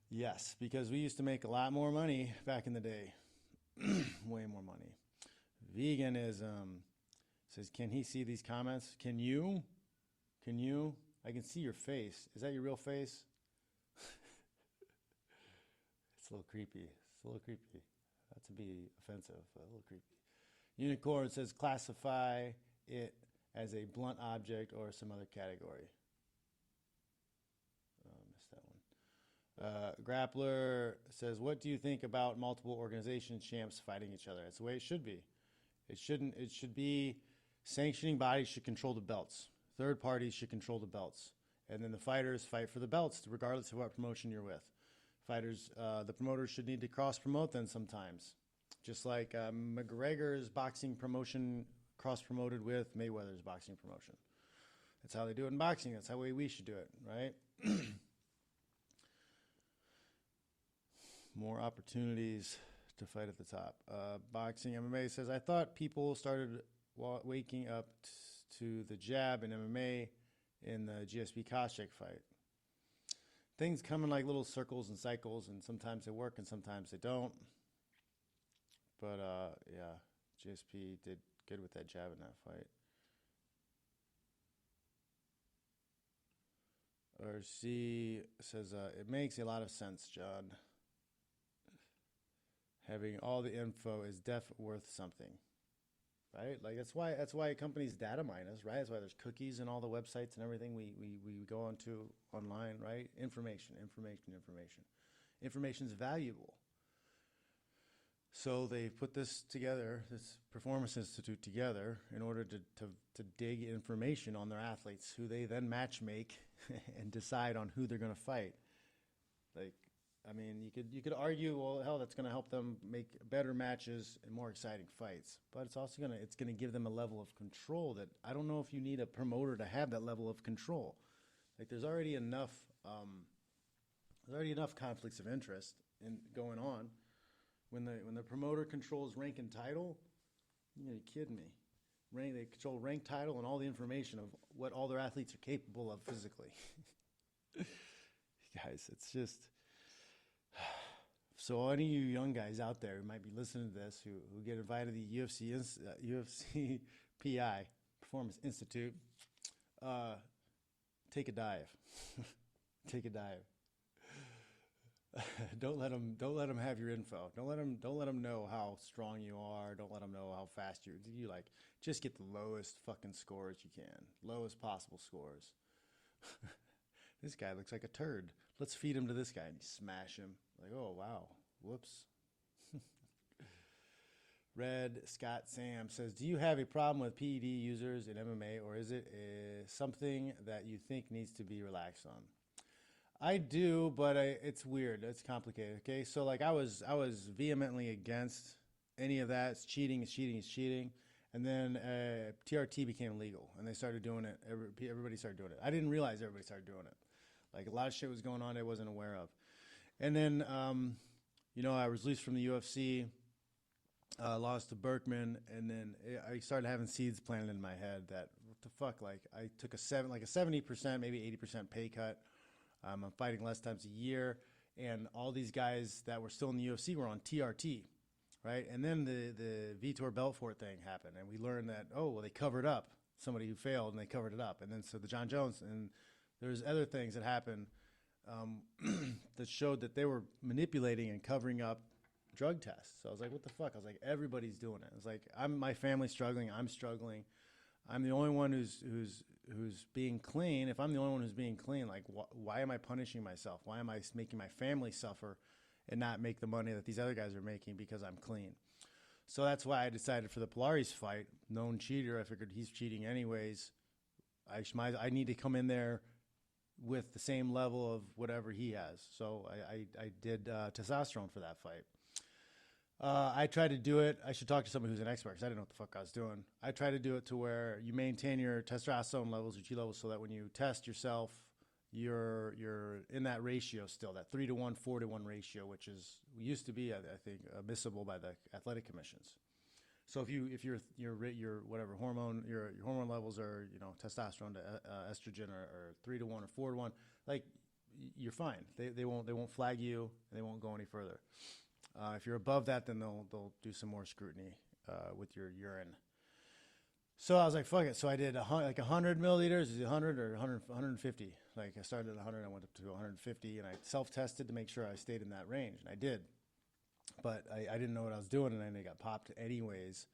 Yes, because we used to make a lot more money back in the day. Way more money. Veganism says, "Can he see these comments? Can you? Can you? I can see your face. Is that your real face?" It's a little creepy. It's a little creepy. Not to be offensive, but a little creepy. Unicorn says, "Classify it as a blunt object or some other category." Missed that one. Grappler says, "What do you think about multiple organization champs fighting each other?" That's the way it should be. It shouldn't. It should be sanctioning bodies should control the belts. Third parties should control the belts. And then the fighters fight for the belts, regardless of what promotion you're with. Fighters, the promoters should need to cross-promote them sometimes. Just like McGregor's boxing promotion cross-promoted with Mayweather's boxing promotion. That's how they do it in boxing. That's how we should do it, right? More opportunities to fight at the top. Boxing MMA says, "I thought people started waking up to the jab in MMA in the GSP Koscheck fight. Things come in like little circles and cycles, and sometimes they work and sometimes they don't. But yeah, GSP did good with that jab in that fight." RC says, "It makes a lot of sense, John. Having all the info is definitely worth something." Right? Like that's why companies data mine us, right? That's why there's cookies and all the websites and everything we go onto online, right? Information. Information's valuable. So they put this together, this Performance Institute together, in order to dig information on their athletes, who they then match make and decide on who they're going to fight. Like, I mean, you could argue, well, hell, that's going to help them make better matches and more exciting fights. But it's also going to give them a level of control that I don't know if you need a promoter to have that level of control. Like, there's already enough conflicts of interest going on. When the promoter controls rank and title, you're kidding me. They control rank, title, and all the information of what all their athletes are capable of physically. Guys, it's just... So any of you young guys out there who might be listening to this, who get invited to the UFC PI, Performance Institute, take a dive. Take a dive. Don't let them have your info. Don't let them know how strong you are. Don't let them know how fast you like. Just get the lowest fucking scores you can. Lowest possible scores. This guy looks like a turd. Let's feed him to this guy and smash him. Like, oh wow, whoops. Red Scott Sam says, "Do you have a problem with PED users in MMA, or is it something that you think needs to be relaxed on?" I do, but it's weird. It's complicated. Okay, so like I was vehemently against any of that. It's cheating. It's cheating. It's cheating. And then TRT became legal, and they started doing it. Everybody started doing it. I didn't realize everybody started doing it. Like a lot of shit was going on I wasn't aware of. And then, I was released from the UFC, lost to Berkman, and then I started having seeds planted in my head that, what the fuck, like I took a 70%, maybe 80% pay cut. I'm fighting less times a year, and all these guys that were still in the UFC were on TRT, right? And then the Vitor Belfort thing happened, and we learned that, they covered up somebody who failed, and they covered it up. And then so the John Jones, and there's other things that happened that showed that they were manipulating and covering up drug tests. So I was like, what the fuck? I was like, everybody's doing it. It's like, my family's struggling. I'm struggling. I'm the only one who's being clean. If I'm the only one who's being clean, like, why am I punishing myself? Why am I making my family suffer and not make the money that these other guys are making because I'm clean? So that's why I decided for the Pilares fight, known cheater. I figured he's cheating anyways. I need to come in there with the same level of whatever he has. So I did testosterone for that fight. I tried to do it. I should talk to somebody who's an expert because I didn't know what the fuck I was doing. I tried to do it to where you maintain your testosterone levels, your G levels, so that when you test yourself, you're in that ratio still, that 3-to-1, 4-to-1 ratio, which used to be, I think, admissible by the athletic commissions. So if your whatever hormone your hormone levels are, testosterone to estrogen are 3-to-1 or 4-to-1, like, you're fine. They won't flag you and they won't go any further. If you're above that, then they'll do some more scrutiny with your urine. So I was like, fuck it. So I did 100 milliliters. Is it 100 or 150? Like, I started at 100, I went up to 150, and I self-tested to make sure I stayed in that range, and I did. But I didn't know what I was doing, and then they got popped anyways.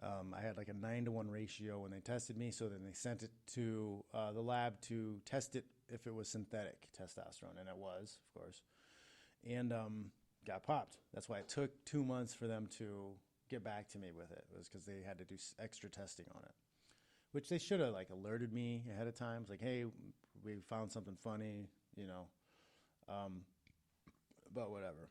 I had like a 9-to-1 ratio when they tested me, so then they sent it to the lab to test it if it was synthetic testosterone, and it was, of course. And got popped. That's why it took 2 months for them to get back to me with it. It was because they had to do extra testing on it, which they should have like alerted me ahead of time. It's like, hey, we found something funny, but whatever.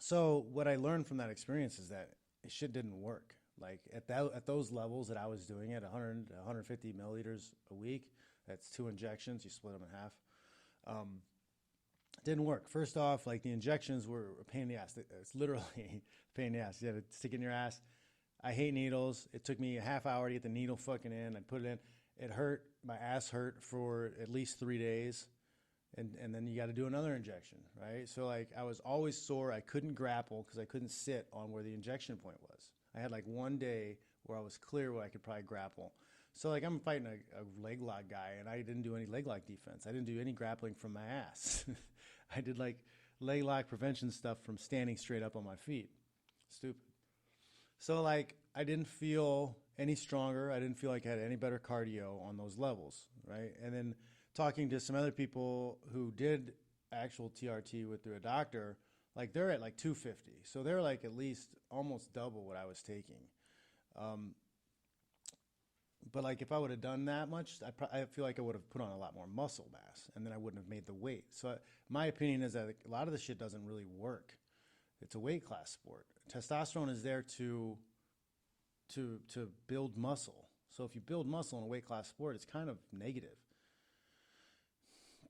So what I learned from that experience is that shit didn't work. Like at those levels that I was doing at 100 to 150 milliliters a week, that's 2 injections. You split them in half. Didn't work. First off, like the injections were a pain in the ass. It's literally a pain in the ass. You had to stick it in your ass. I hate needles. It took me a half hour to get the needle fucking in. I'd put it in. It hurt. My ass hurt for at least 3 days. And then you got to do another injection, right? So like I was always sore. I couldn't grapple because I couldn't sit on where the injection point was. I had like one day where I was clear where I could probably grapple. So like I'm fighting a leg lock guy, and I didn't do any leg lock defense. I didn't do any grappling from my ass. I did like leg lock prevention stuff from standing straight up on my feet. Stupid. So like I didn't feel any stronger. I didn't feel like I had any better cardio on those levels, right? And then talking to some other people who did actual TRT with through a doctor, like they're at like 250. So they're like at least almost double what I was taking. But like if I would have done that much, I feel like I would have put on a lot more muscle mass, and then I wouldn't have made the weight. So my opinion is that a lot of the shit doesn't really work. It's a weight class sport. Testosterone is there to build muscle. So if you build muscle in a weight class sport, it's kind of negative.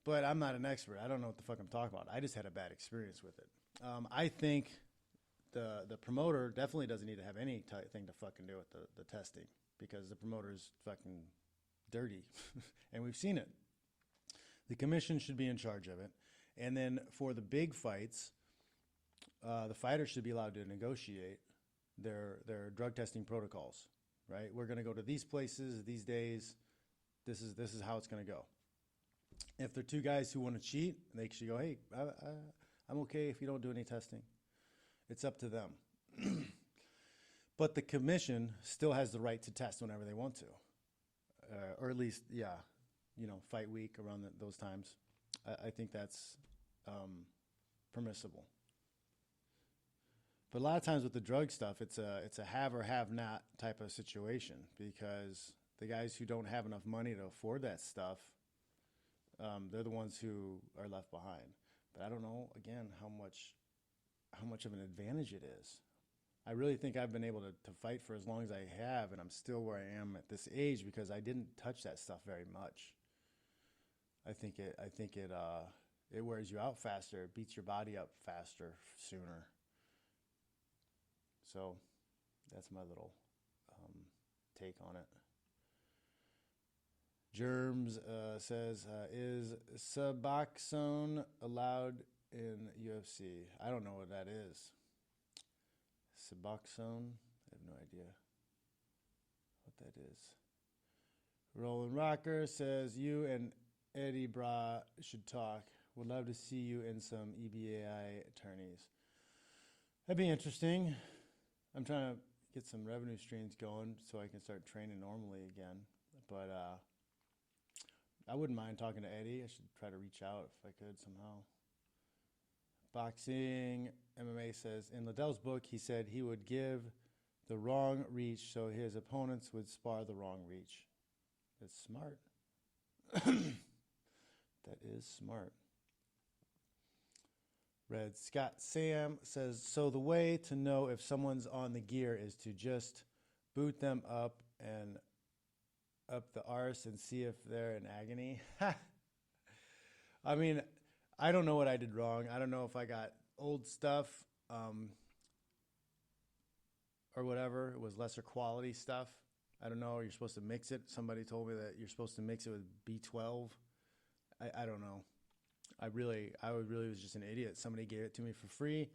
But I'm not an expert. I don't know what the fuck I'm talking about. I just had a bad experience with it. I think the promoter definitely doesn't need to have anything to fucking do with the testing, because the promoter is fucking dirty, and we've seen it. The commission should be in charge of it. And then for the big fights, the fighters should be allowed to negotiate their drug testing protocols, right? We're going to go to these places, these days. This is how it's going to go. If they're two guys who want to cheat, they should go, hey, I'm okay if you don't do any testing. It's up to them. But the commission still has the right to test whenever they want to. Or at least, fight week around those times. I think that's permissible. But a lot of times with the drug stuff, it's a have or have not type of situation, because the guys who don't have enough money to afford that stuff, they're the ones who are left behind. But I don't know, again, how much of an advantage it is. I really think I've been able to fight for as long as I have, and I'm still where I am at this age because I didn't touch that stuff very much. I think it wears you out faster, it beats your body up faster, sooner. So that's my little take on it. Germs says, is Suboxone allowed in UFC? I don't know what that is. Suboxone? I have no idea what that is. Roland Rocker says, you and Eddie Bra should talk. Would love to see you in some EBAI attorneys. That'd be interesting. I'm trying to get some revenue streams going so I can start training normally again. But I wouldn't mind talking to Eddie. I should try to reach out if I could somehow. Boxing MMA says, in Liddell's book, he said he would give the wrong reach so his opponents would spar the wrong reach. That's smart. That is smart. Red Scott Sam says, so the way to know if someone's on the gear is to just boot them up and up the arse and see if they're in agony. I mean, I don't know what I did wrong. I don't know if I got old stuff or whatever. It was lesser quality stuff. I don't know. You're supposed to mix it. Somebody told me that you're supposed to mix it with B12. I don't know. I really was just an idiot. Somebody gave it to me for free.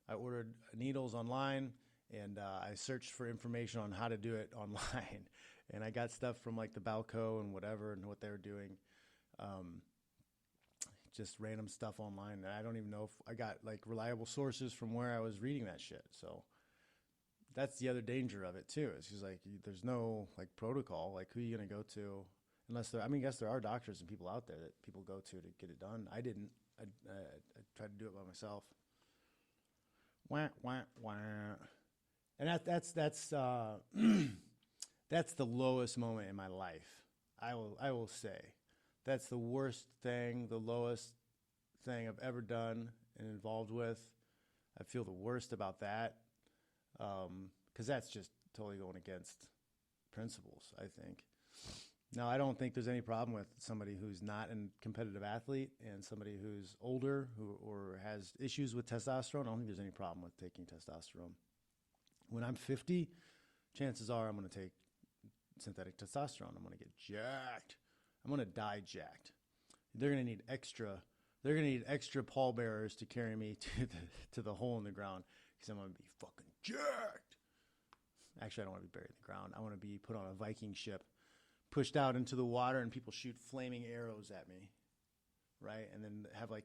I ordered needles online, and I searched for information on how to do it online. And I got stuff from like the Balco and whatever and what they were doing. Just random stuff online. And I don't even know if I got like reliable sources from where I was reading that shit. So that's the other danger of it too. It's just like there's no like protocol. Like who are you going to go to? Unless there, I mean, I guess there are doctors and people out there that people go to get it done. I didn't. I tried to do it by myself. Wah, wah, wah. And that's that's the lowest moment in my life. I will say, that's the worst thing, the lowest thing I've ever done and involved with. I feel the worst about that because that's just totally going against principles, I think. Now, I don't think there's any problem with somebody who's not a competitive athlete and somebody who's older or has issues with testosterone. I don't think there's any problem with taking testosterone. When I'm 50, chances are I'm going to take synthetic testosterone. I'm going to get jacked. I'm going to die jacked. They're going to need extra. They're going to need extra pallbearers to carry me to the hole in the ground because I'm going to be fucking jacked. Actually, I don't want to be buried in the ground. I want to be put on a Viking ship, pushed out into the water, and people shoot flaming arrows at me, right? And then have like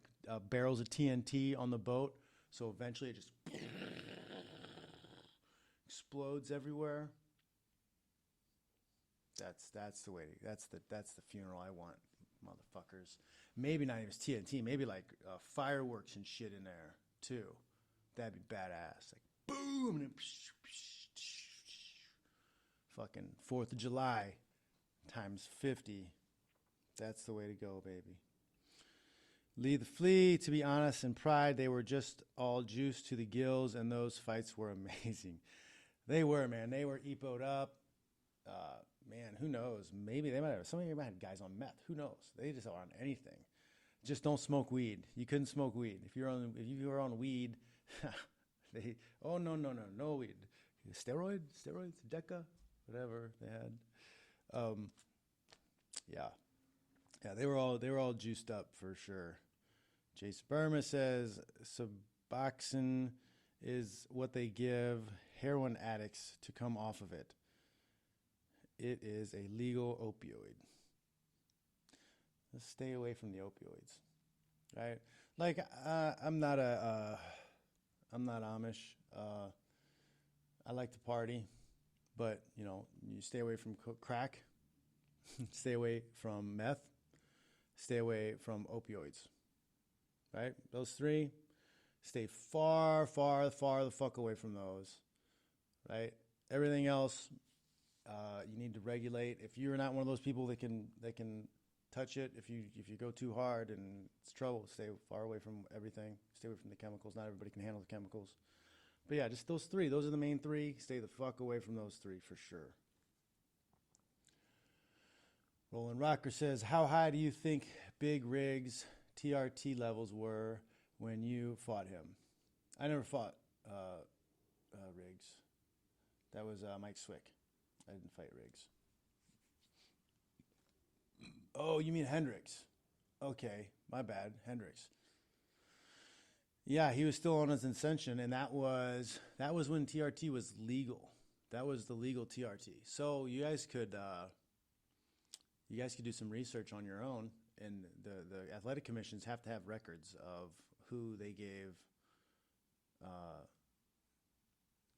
barrels of TNT on the boat, so eventually it just explodes everywhere. That's the way. That's the funeral I want, motherfuckers. Maybe not even TNT. Maybe like fireworks and shit in there too. That'd be badass. Like boom, and then fucking 4th of July. Times 50. That's the way to go, baby. Lead the Flea, to be honest, in Pride, they were just all juiced to the gills, and those fights were amazing. They were, man. They were EPO'd up. Man, who knows? Maybe they might have, some of them might have guys on meth. Who knows? They just are on anything. Just don't smoke weed. You couldn't smoke weed. If you were on weed, no weed. Steroids, Deca, whatever they had. Yeah, they were all juiced up for sure. Jace Burma says Suboxone is what they give heroin addicts to come off of it. It is a legal opioid. Let's stay away from the opioids, right? Like I'm not Amish. I like to party. But, you stay away from crack, stay away from meth, stay away from opioids, right? Those three, stay far, far, far the fuck away from those, right? Everything else, you need to regulate. If you're not one of those people that can touch it, if you go too hard and it's trouble, stay far away from everything. Stay away from the chemicals. Not everybody can handle the chemicals. But yeah, just those three. Those are the main three. Stay the fuck away from those three for sure. Roland Rocker says, how high do you think Big Riggs' TRT levels were when you fought him? I never fought Riggs. That was Mike Swick. I didn't fight Riggs. Oh, you mean Hendricks. Okay, my bad. Hendricks. Yeah, he was still on his ascension, and that was when TRT was legal. That was the legal TRT. So you guys could do some research on your own, and the athletic commissions have to have records of who they gave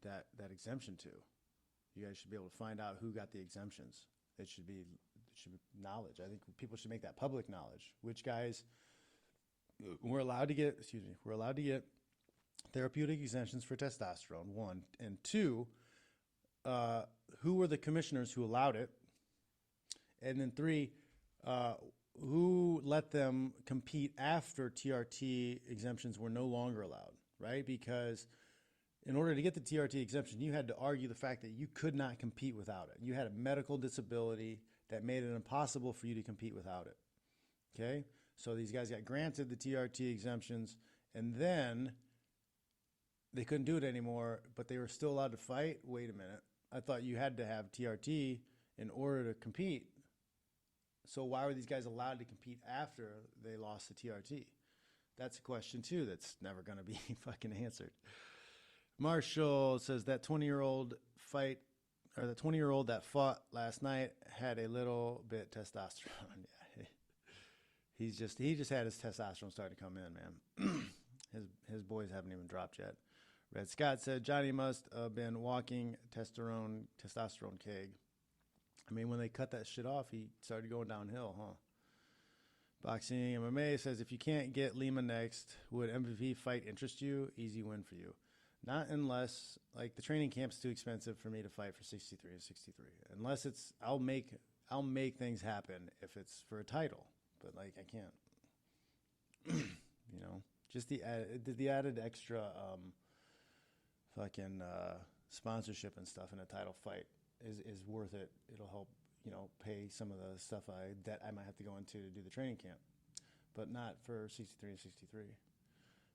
that exemption to. You guys should be able to find out who got the exemptions. It should be knowledge. I think people should make that public knowledge. Which guys we're allowed to get therapeutic exemptions for testosterone, 1, and 2, who were the commissioners who allowed it, and then 3, who let them compete after TRT exemptions were no longer allowed, right? Because in order to get the TRT exemption, you had to argue the fact that you could not compete without it. You had a medical disability that made it impossible for you to compete without it. Okay? So these guys got granted the TRT exemptions, and then they couldn't do it anymore, but they were still allowed to fight. Wait a minute. I thought you had to have TRT in order to compete. So why were these guys allowed to compete after they lost the TRT? That's a question, too, that's never going to be fucking answered. Marshall says that 20-year-old fight, or the 20-year-old that fought last night had a little bit testosterone. Yeah. He just had his testosterone starting to come in, man. his boys haven't even dropped yet. Red Scott said Johnny must have been walking testosterone keg. I mean, when they cut that shit off, he started going downhill, huh? Boxing MMA says if you can't get Lima next, would MVP fight interest you? Easy win for you. Not unless, like, the training camp's too expensive for me to fight for 63 and 63. Unless it's, I'll make things happen if it's for a title. But, like, I can't. You know, just the added extra sponsorship and stuff in a title fight is worth it. It'll help, you know, pay some of the stuff that I might have to go into to do the training camp. But not for 63 and 63.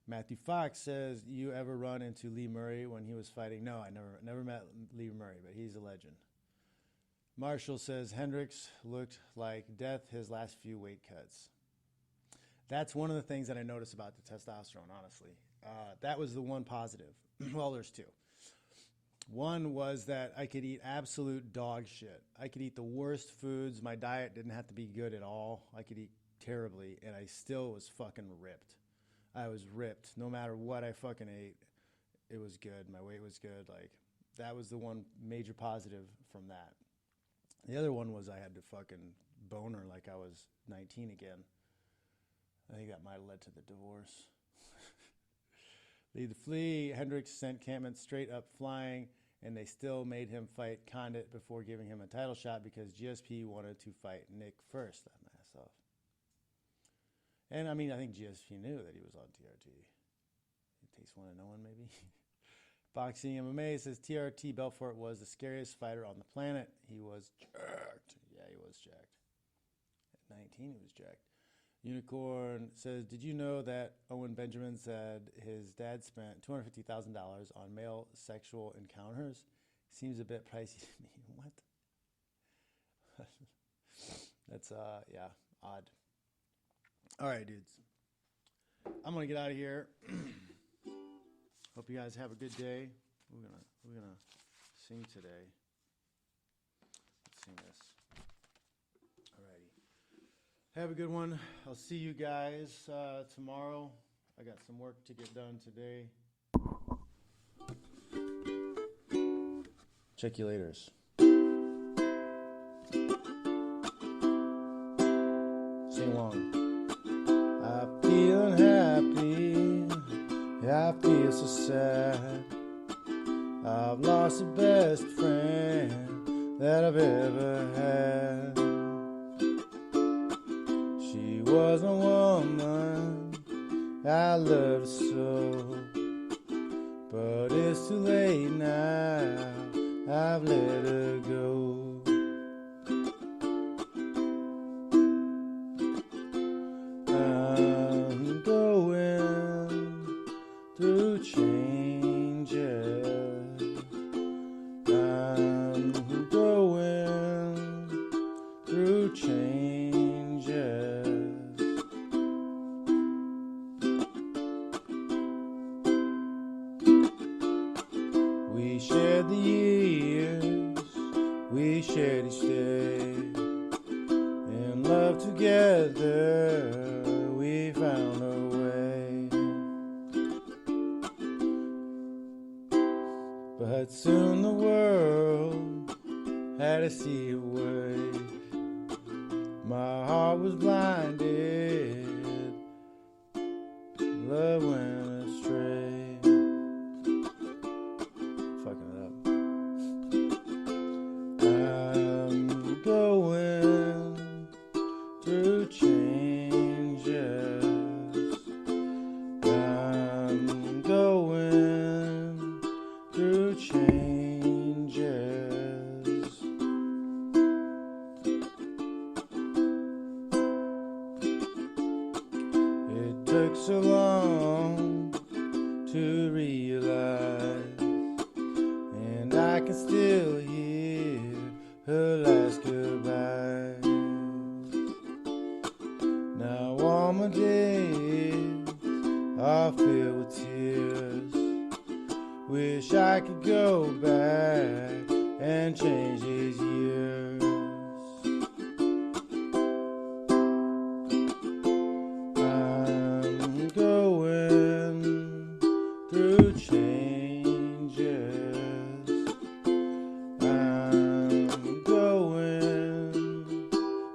Matthew Fox says, you ever run into Lee Murray when he was fighting? No, I never met Lee Murray, but he's a legend. Marshall says, Hendricks looked like death his last few weight cuts. That's one of the things that I noticed about the testosterone, honestly. That was the one positive. Well, there's two. One was that I could eat absolute dog shit. I could eat the worst foods. My diet didn't have to be good at all. I could eat terribly, and I still was fucking ripped. I was ripped. No matter what I fucking ate, it was good. My weight was good. Like, that was the one major positive from that. The other one was I had to fucking boner like I was 19 again. I think that might have led to the divorce. Lead the Flea. Hendricks sent Campman straight up flying, and they still made him fight Condit before giving him a title shot because GSP wanted to fight Nick first. That my ass off. And, I mean, I think GSP knew that he was on TRT. It takes one to know one, maybe. Boxing MMA says TRT Belfort was the scariest fighter on the planet. He was jacked. Yeah, he was jacked. At 19, he was jacked. Unicorn says, did you know that Owen Benjamin said his dad spent $250,000 on male sexual encounters? Seems a bit pricey to me. What? That's, yeah, odd. All right, dudes. I'm going to get out of here. Hope you guys have a good day. We're gonna sing today. Let's sing this. Alrighty. Have a good one. I'll see you guys tomorrow. I got some work to get done today. Check you laters. Sing along. I feel unhappy. I feel so sad. I've lost the best friend that I've ever had. She was a woman I loved so, but it's too late now. I've let her go. I'm going through changes. I'm going through changes. We shared the years, we shared each day. In love together, we found a way. But soon the world had to see a way. My heart was blinded, love went astray. Fucking it up. I'm going through change. took so long to realize, and I can still hear her last goodbye. Now all my days are filled with tears. Wish I could go back and change these years. I'm going through changes. I'm going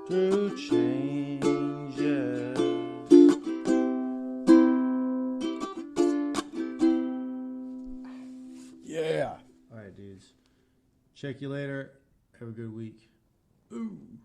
through changes. Yeah. All right, dudes. Check you later. Have a good week. Ooh.